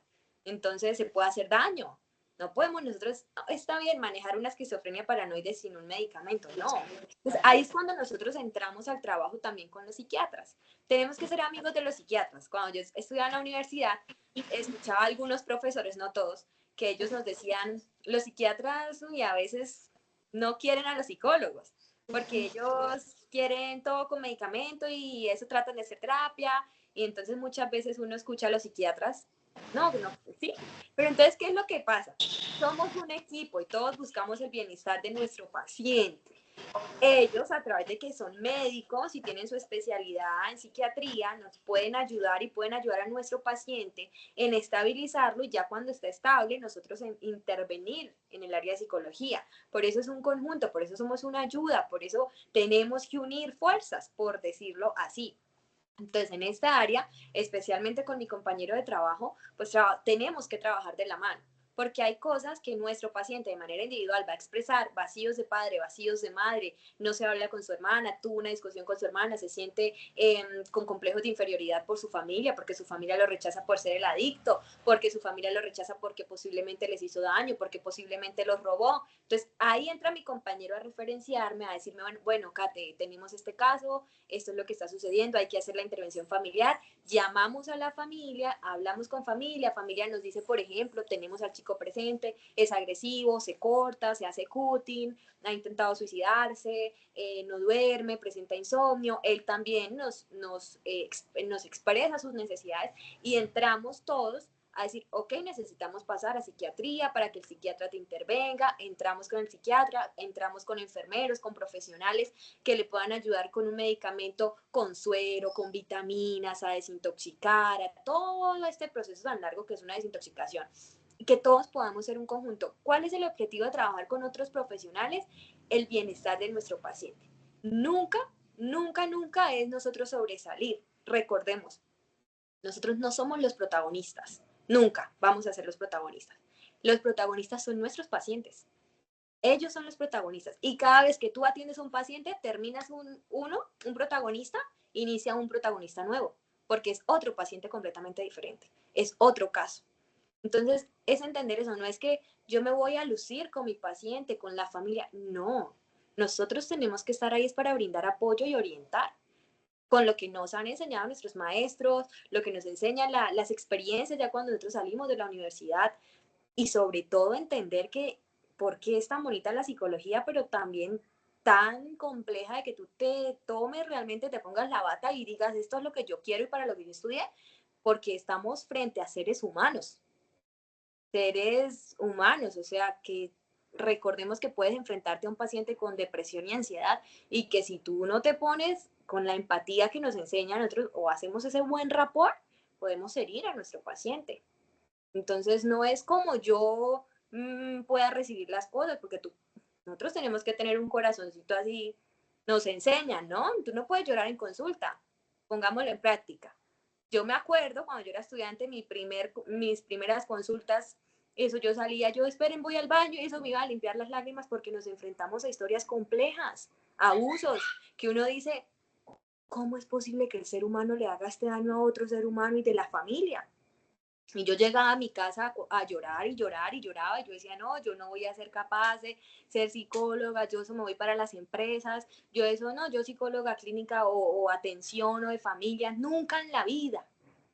Entonces se puede hacer daño. No podemos nosotros, no, está bien manejar una esquizofrenia paranoide sin un medicamento, no. Entonces ahí es cuando nosotros entramos al trabajo también con los psiquiatras. Tenemos que ser amigos de los psiquiatras. Cuando yo estudiaba en la universidad, escuchaba a algunos profesores, no todos, que ellos nos decían, los psiquiatras y a veces no quieren a los psicólogos porque ellos quieren todo con medicamento y eso tratan de hacer terapia y entonces muchas veces uno escucha a los psiquiatras, no, sí, pero entonces, ¿qué es lo que pasa? somos un equipo y todos buscamos el bienestar de nuestro paciente. Ellos, a través de que son médicos y tienen su especialidad en psiquiatría, nos pueden ayudar y pueden ayudar a nuestro paciente en estabilizarlo, y ya cuando está estable, nosotros en intervenir en el área de psicología. Por eso es un conjunto, por eso somos una ayuda, por eso tenemos que unir fuerzas, por decirlo así. Entonces, en esta área, especialmente con mi compañero de trabajo, pues tenemos que trabajar de la mano, porque hay cosas que nuestro paciente de manera individual va a expresar: vacíos de padre, vacíos de madre, no se habla con su hermana, tuvo una discusión con su hermana, se siente con complejos de inferioridad por su familia, porque su familia lo rechaza por ser el adicto, porque su familia lo rechaza porque posiblemente les hizo daño, porque posiblemente los robó. Entonces, ahí entra mi compañero a referenciarme, a decirme, bueno, Kate, tenemos este caso, esto es lo que está sucediendo, hay que hacer la intervención familiar. Llamamos a la familia, hablamos con familia, familia nos dice, por ejemplo, tenemos al chico presente, es agresivo, se corta, se hace cutting, ha intentado suicidarse, no duerme, presenta insomnio. Él también nos expresa sus necesidades, y entramos todos a decir, ok, necesitamos pasar a psiquiatría para que el psiquiatra te intervenga. Entramos con el psiquiatra, entramos con enfermeros, con profesionales que le puedan ayudar con un medicamento, con suero, con vitaminas, a desintoxicar, a todo este proceso tan largo que es una desintoxicación. Que todos podamos ser un conjunto. ¿Cuál es el objetivo de trabajar con otros profesionales? El bienestar de nuestro paciente. Nunca, nunca, nunca es nosotros sobresalir. Recordemos, nosotros no somos los protagonistas. Nunca vamos a ser los protagonistas. Los protagonistas son nuestros pacientes. Ellos son los protagonistas. Y cada vez que tú atiendes a un paciente, terminas un protagonista, inicia un protagonista nuevo, porque es otro paciente completamente diferente. Es otro caso. Entonces, es entender eso. No es que yo me voy a lucir con mi paciente, con la familia. No. Nosotros tenemos que estar ahí es para brindar apoyo y orientar con lo que nos han enseñado nuestros maestros, lo que nos enseñan las experiencias ya cuando nosotros salimos de la universidad, y sobre todo entender que por qué es tan bonita la psicología, pero también tan compleja, de que tú te tomes realmente, te pongas la bata y digas, esto es lo que yo quiero y para lo que yo estudié, porque estamos frente a seres humanos, o sea, que recordemos que puedes enfrentarte a un paciente con depresión y ansiedad, y que si tú no te pones con la empatía que nos enseñan nosotros, o hacemos ese buen rapport, podemos herir a nuestro paciente. Entonces, no es como yo pueda recibir las cosas, porque nosotros tenemos que tener un corazoncito así, nos enseñan, ¿no? Tú no puedes llorar en consulta, pongámoslo en práctica. Yo me acuerdo cuando yo era estudiante, mis primeras consultas, eso yo salía, yo esperen, voy al baño, y eso me iba a limpiar las lágrimas, porque nos enfrentamos a historias complejas, a abusos, que uno dice, ¿cómo es posible que el ser humano le haga este daño a otro ser humano y de la familia? Y yo llegaba a mi casa a llorar y llorar y lloraba, y yo decía, no, yo no voy a ser capaz de ser psicóloga, yo eso me voy para las empresas, yo eso no, yo psicóloga clínica o atención o de familia, nunca en la vida,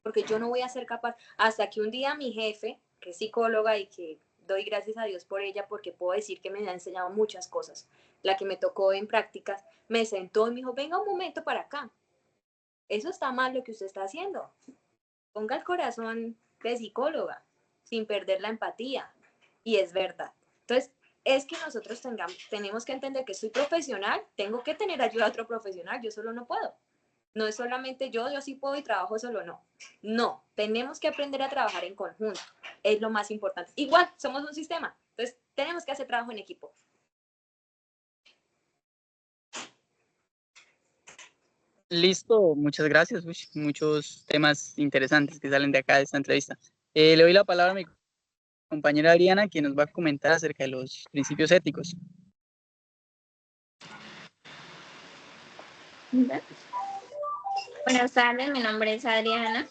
porque yo no voy a ser capaz. Hasta que un día mi jefe, que es psicóloga y que doy gracias a Dios por ella, porque puedo decir que me ha enseñado muchas cosas, la que me tocó en prácticas, me sentó y me dijo, venga un momento para acá, eso está mal lo que usted está haciendo, ponga el corazón de psicóloga, sin perder la empatía. Y es verdad. Entonces, es que nosotros tenemos que entender que soy profesional, tengo que tener ayuda a otro profesional, yo solo no puedo. No es solamente yo sí puedo y trabajo solo, no. No, tenemos que aprender a trabajar en conjunto, es lo más importante. Igual, somos un sistema, entonces tenemos que hacer trabajo en equipo. Listo, muchas gracias. Uy, muchos temas interesantes que salen de acá de esta entrevista. Le doy la palabra a mi compañera Adriana, quien nos va a comentar acerca de los principios éticos. Buenas tardes, mi nombre es Adriana.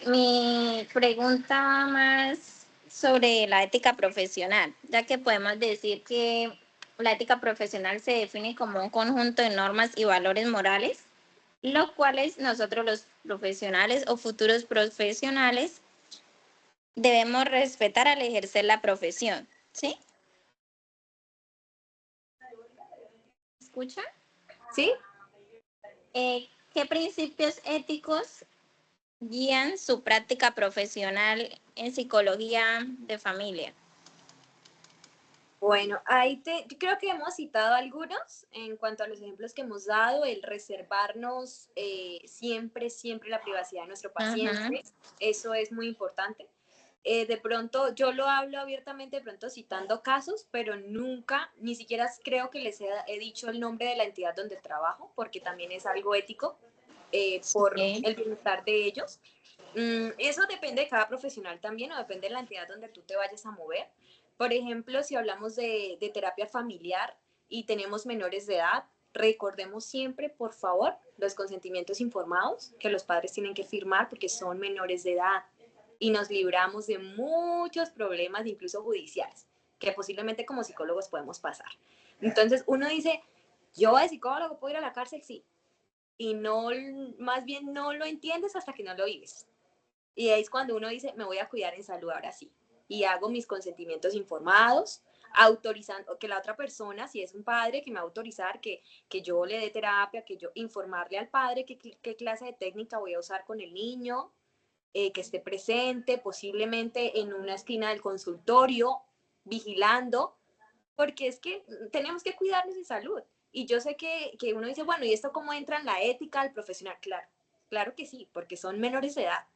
Mi pregunta va más sobre la ética profesional, ya que podemos decir que la ética profesional se define como un conjunto de normas y valores morales, los cuales nosotros los profesionales o futuros profesionales debemos respetar al ejercer la profesión, ¿sí? ¿Escucha? ¿Sí? ¿Qué principios éticos guían su práctica profesional en psicología de familia? Bueno, yo creo que hemos citado algunos en cuanto a los ejemplos que hemos dado, el reservarnos siempre, siempre la privacidad de nuestro Ajá. paciente, eso es muy importante. De pronto, yo lo hablo abiertamente, de pronto citando casos, pero nunca, ni siquiera creo que he dicho el nombre de la entidad donde trabajo, porque también es algo ético por Sí. el bienestar de ellos. Eso depende de cada profesional también, o depende de la entidad donde tú te vayas a mover. Por ejemplo, si hablamos de terapia familiar y tenemos menores de edad, recordemos siempre, por favor, los consentimientos informados que los padres tienen que firmar porque son menores de edad y nos libramos de muchos problemas, incluso judiciales, que posiblemente como psicólogos podemos pasar. Entonces uno dice, yo de psicólogo puedo ir a la cárcel, sí, y no, más bien no lo entiendes hasta que no lo vives. Y ahí es cuando uno dice, me voy a cuidar en salud ahora sí. Y hago mis consentimientos informados, autorizando que la otra persona, si es un padre, que me va a autorizar que yo le dé terapia, que yo informarle al padre qué clase de técnica voy a usar con el niño, que esté presente, posiblemente en una esquina del consultorio, vigilando, porque es que tenemos que cuidarnos de salud. Y yo sé que uno dice, bueno, ¿y esto cómo entra en la ética del profesional? Claro, claro que sí, porque son menores de edad.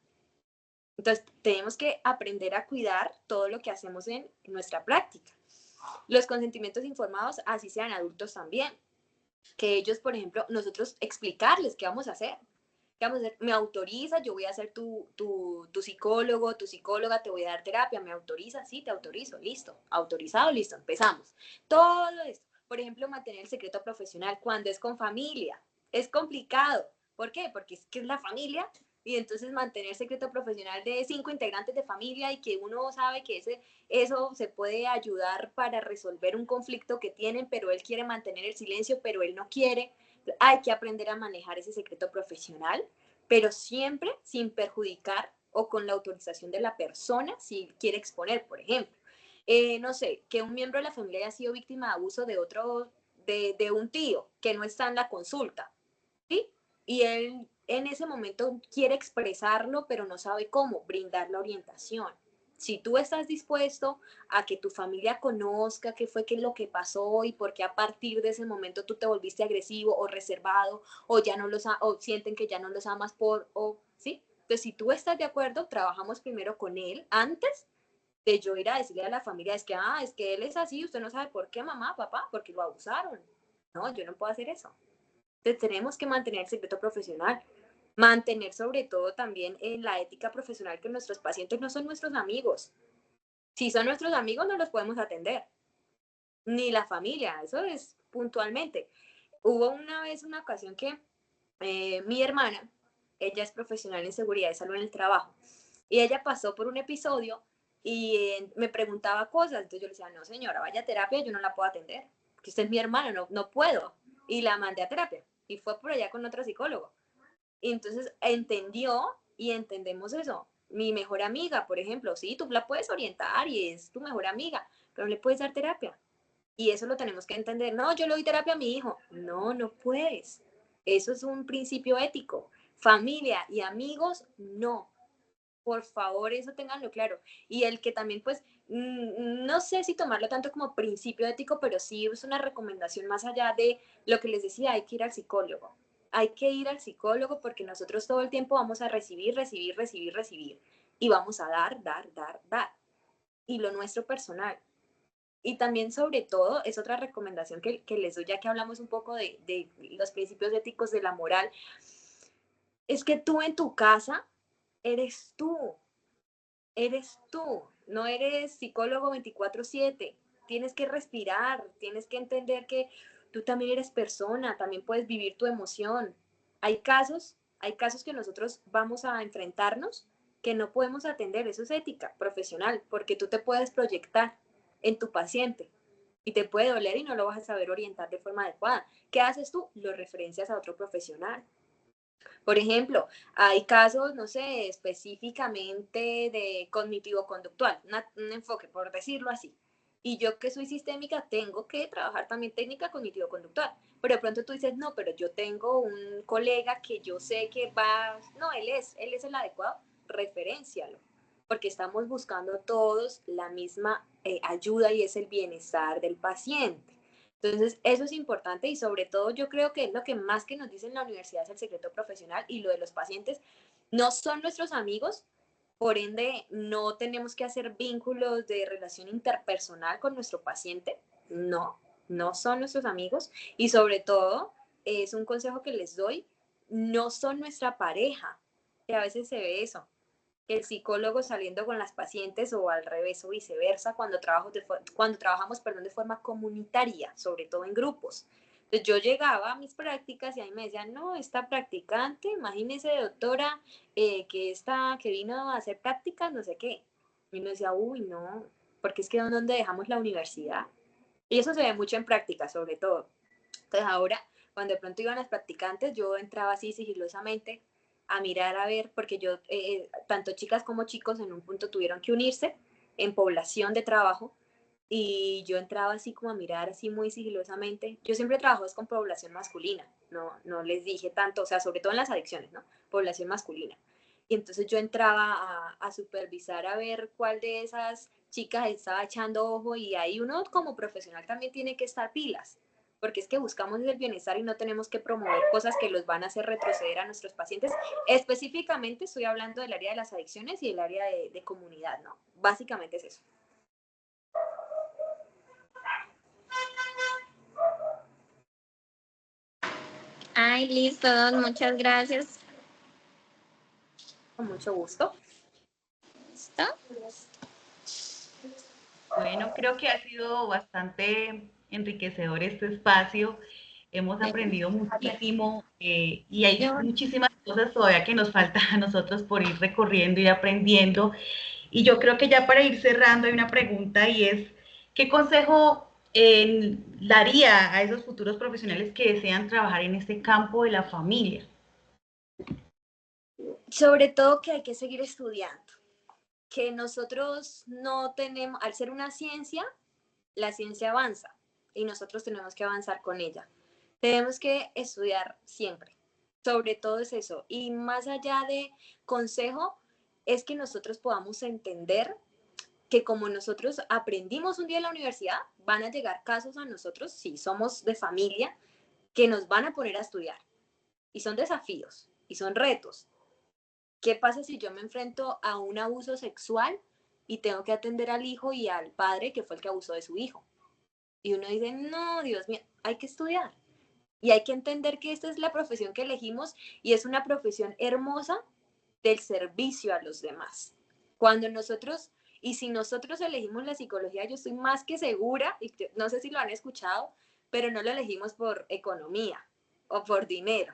Entonces, tenemos que aprender a cuidar todo lo que hacemos en nuestra práctica. Los consentimientos informados, así sean adultos también, que ellos, por ejemplo, nosotros explicarles qué vamos a hacer. ¿Qué vamos a hacer? Me autoriza, yo voy a ser tu psicólogo, tu psicóloga, te voy a dar terapia, me autoriza, sí, te autorizo, listo, autorizado, listo, empezamos. Todo esto, por ejemplo, mantener el secreto profesional cuando es con familia, es complicado. ¿Por qué? Porque es que es la familia y entonces mantener secreto profesional de 5 integrantes de familia y que uno sabe que eso se puede ayudar para resolver un conflicto que tienen, pero él quiere mantener el silencio, pero él no quiere. Hay que aprender a manejar ese secreto profesional, pero siempre sin perjudicar o con la autorización de la persona si quiere exponer, por ejemplo. No sé, que un miembro de la familia haya sido víctima de abuso de un tío que no está en la consulta, ¿sí? Y él en ese momento quiere expresarlo, pero no sabe cómo brindar la orientación. Si tú estás dispuesto a que tu familia conozca qué fue lo que pasó y por qué a partir de ese momento tú te volviste agresivo o reservado o ya no o sienten que ya no los amas ¿sí? Entonces, si tú estás de acuerdo, trabajamos primero con él antes de yo ir a decirle a la familia, es que él es así, usted no sabe por qué, mamá, papá, porque lo abusaron. No, yo no puedo hacer eso. Entonces, tenemos que mantener el secreto profesional, mantener sobre todo también en la ética profesional que nuestros pacientes no son nuestros amigos. Si son nuestros amigos, no los podemos atender, ni la familia, eso es puntualmente. Hubo una ocasión que mi hermana, ella es profesional en seguridad y salud en el trabajo, y ella pasó por un episodio y me preguntaba cosas, entonces yo le decía, no señora, vaya a terapia, yo no la puedo atender, que usted es mi hermana, no puedo, y la mandé a terapia, y fue por allá con otro psicólogo, y entonces entendió y entendemos eso. Mi mejor amiga, por ejemplo, sí, tú la puedes orientar y es tu mejor amiga, pero no le puedes dar terapia. Y eso lo tenemos que entender. No, yo le doy terapia a mi hijo. No, no puedes. Eso es un principio ético. Familia y amigos, no. Por favor, eso tenganlo claro. Y el que también, pues, no sé si tomarlo tanto como principio ético, pero sí es una recomendación más allá de lo que les decía, hay que ir al psicólogo. Hay que ir al psicólogo porque nosotros todo el tiempo vamos a recibir, recibir, recibir, recibir. Y vamos a dar, dar, dar, dar. Y lo nuestro personal. Y también, sobre todo, es otra recomendación que les doy, ya que hablamos un poco de los principios éticos de la moral, es que tú en tu casa eres tú, no eres psicólogo 24/7, tienes que respirar, tienes que entender que tú también eres persona, también puedes vivir tu emoción. Hay casos que nosotros vamos a enfrentarnos que no podemos atender, eso es ética profesional, porque tú te puedes proyectar en tu paciente y te puede doler y no lo vas a saber orientar de forma adecuada. ¿Qué haces tú? Lo referencias a otro profesional. Por ejemplo, hay casos, no sé, específicamente de cognitivo-conductual, un enfoque, por decirlo así. Y yo que soy sistémica, tengo que trabajar también técnica cognitivo-conductual. Pero de pronto tú dices, no, pero yo tengo un colega que yo sé que va, no, él es el adecuado, referencialo. porque estamos buscando todos la misma ayuda y es el bienestar del paciente. Entonces, eso es importante y sobre todo yo creo que es lo que más que nos dice en la universidad es el secreto profesional y lo de los pacientes no son nuestros amigos, por ende no tenemos que hacer vínculos de relación interpersonal con nuestro paciente, no, no son nuestros amigos y sobre todo es un consejo que les doy, no son nuestra pareja, que a veces se ve eso, el psicólogo saliendo con las pacientes o al revés o viceversa cuando, cuando trabajamos de forma comunitaria, sobre todo en grupos. Entonces yo llegaba a mis prácticas y ahí me decían, no, esta practicante, imagínese doctora, que vino a hacer prácticas, no sé qué. Y me decía, uy, no, porque es que ¿dónde dejamos la universidad? Y eso se ve mucho en práctica, sobre todo. Entonces ahora, cuando de pronto iban las practicantes, yo entraba así sigilosamente a mirar, a ver, porque yo, tanto chicas como chicos en un punto tuvieron que unirse en población de trabajo y yo entraba así como a mirar así muy sigilosamente. Yo siempre trabajo con población masculina, no les dije tanto, o sea, sobre todo en las adicciones, ¿no? Población masculina. Y entonces yo entraba a supervisar a ver cuál de esas chicas estaba echando ojo y ahí uno como profesional también tiene que estar pilas porque es que buscamos el bienestar y no tenemos que promover cosas que los van a hacer retroceder a nuestros pacientes. Específicamente estoy hablando del área de las adicciones y del área de comunidad, ¿no? Básicamente es eso. Ay, listo, muchas gracias. Con mucho gusto. ¿Listo? Bueno, creo que ha sido bastante enriquecedor este espacio. Hemos aprendido muchísimo y hay muchísimas cosas todavía que nos falta a nosotros por ir recorriendo y aprendiendo. Y yo creo que ya para ir cerrando hay una pregunta y es, ¿qué consejo daría a esos futuros profesionales que desean trabajar en este campo de la familia? Sobre todo que hay que seguir estudiando, que nosotros no tenemos, al ser una ciencia, la ciencia avanza y nosotros tenemos que avanzar con ella. Tenemos que estudiar siempre, sobre todo es eso. Y más allá de consejo, es que nosotros podamos entender que como nosotros aprendimos un día en la universidad, van a llegar casos a nosotros, si somos de familia, que nos van a poner a estudiar. Y son desafíos y son retos. ¿Qué pasa si yo me enfrento a un abuso sexual y tengo que atender al hijo y al padre que fue el que abusó de su hijo? Y uno dice, no, Dios mío, hay que estudiar. Y hay que entender que esta es la profesión que elegimos y es una profesión hermosa del servicio a los demás. Cuando nosotros, y si nosotros elegimos la psicología, yo estoy más que segura, y no sé si lo han escuchado, pero no lo elegimos por economía o por dinero,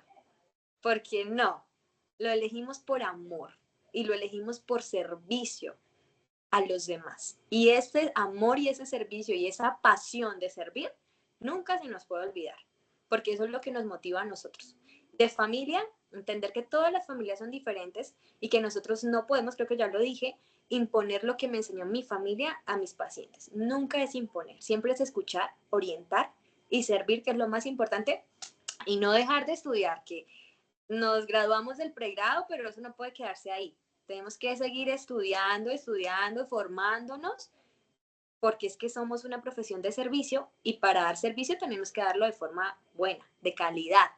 porque no, lo elegimos por amor y lo elegimos por servicio a los demás. Y ese amor y ese servicio y esa pasión de servir nunca se nos puede olvidar, porque eso es lo que nos motiva a nosotros. De familia, entender que todas las familias son diferentes y que nosotros no podemos, creo que ya lo dije, imponer lo que me enseñó mi familia a mis pacientes. Nunca es imponer, siempre es escuchar, orientar y servir, que es lo más importante, y no dejar de estudiar, que nos graduamos del pregrado, pero eso no puede quedarse ahí. Tenemos que seguir estudiando, formándonos, porque es que somos una profesión de servicio y para dar servicio tenemos que darlo de forma buena, de calidad.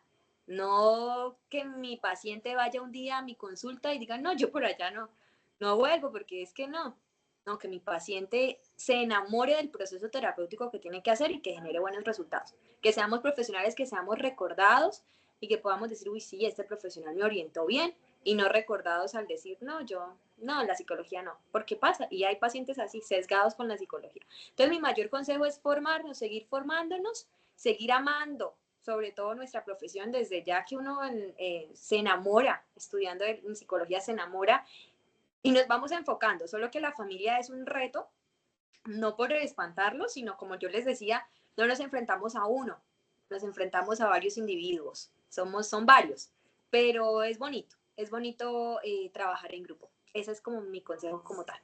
No que mi paciente vaya un día a mi consulta y diga, no, yo por allá no vuelvo, porque es que no. No, que mi paciente se enamore del proceso terapéutico que tiene que hacer y que genere buenos resultados. Que seamos profesionales, que seamos recordados y que podamos decir, uy, sí, este profesional me orientó bien, y no recordados al decir, no, la psicología no, porque pasa, y hay pacientes así, sesgados con la psicología. Entonces, mi mayor consejo es formarnos, seguir formándonos, seguir amando, sobre todo nuestra profesión, desde ya que uno se enamora, estudiando en psicología se enamora, y nos vamos enfocando, solo que la familia es un reto, no por espantarlo, sino como yo les decía, no nos enfrentamos a uno, nos enfrentamos a varios individuos, son varios, pero es bonito trabajar en grupo. Ese es como mi consejo como tal.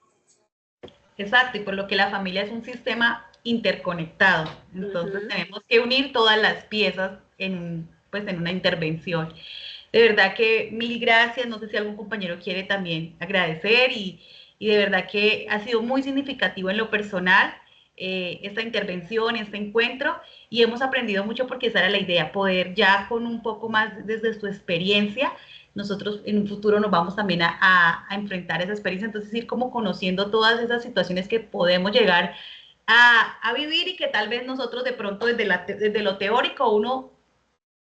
Exacto, y por lo que la familia es un sistema interconectado, entonces tenemos que unir todas las piezas en una intervención. De verdad que mil gracias, no sé si algún compañero quiere también agradecer y y de verdad que ha sido muy significativo en lo personal esta intervención, este encuentro, y hemos aprendido mucho porque esa era la idea, poder ya con un poco más desde su experiencia, nosotros en un futuro nos vamos también a enfrentar esa experiencia, entonces ir como conociendo todas esas situaciones que podemos llegar a vivir y que tal vez nosotros de pronto desde lo teórico uno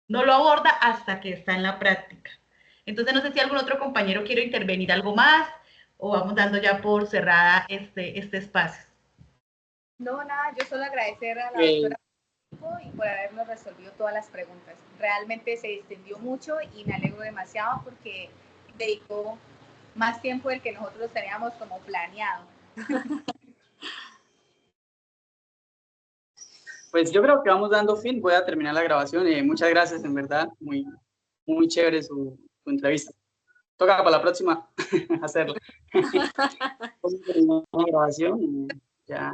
no lo aborda hasta que está en la práctica. Entonces no sé si algún otro compañero quiere intervenir algo más o vamos dando ya por cerrada este espacio. No, nada, yo solo agradecer a la doctora y por habernos resolvido todas las preguntas. Realmente se extendió mucho y me alegro demasiado porque dedicó más tiempo del que nosotros teníamos como planeado. Pues yo creo que vamos dando fin, voy a terminar la grabación. Muchas gracias, en verdad, muy, muy chévere su entrevista. Toca para la próxima hacerlo. La grabación y ya.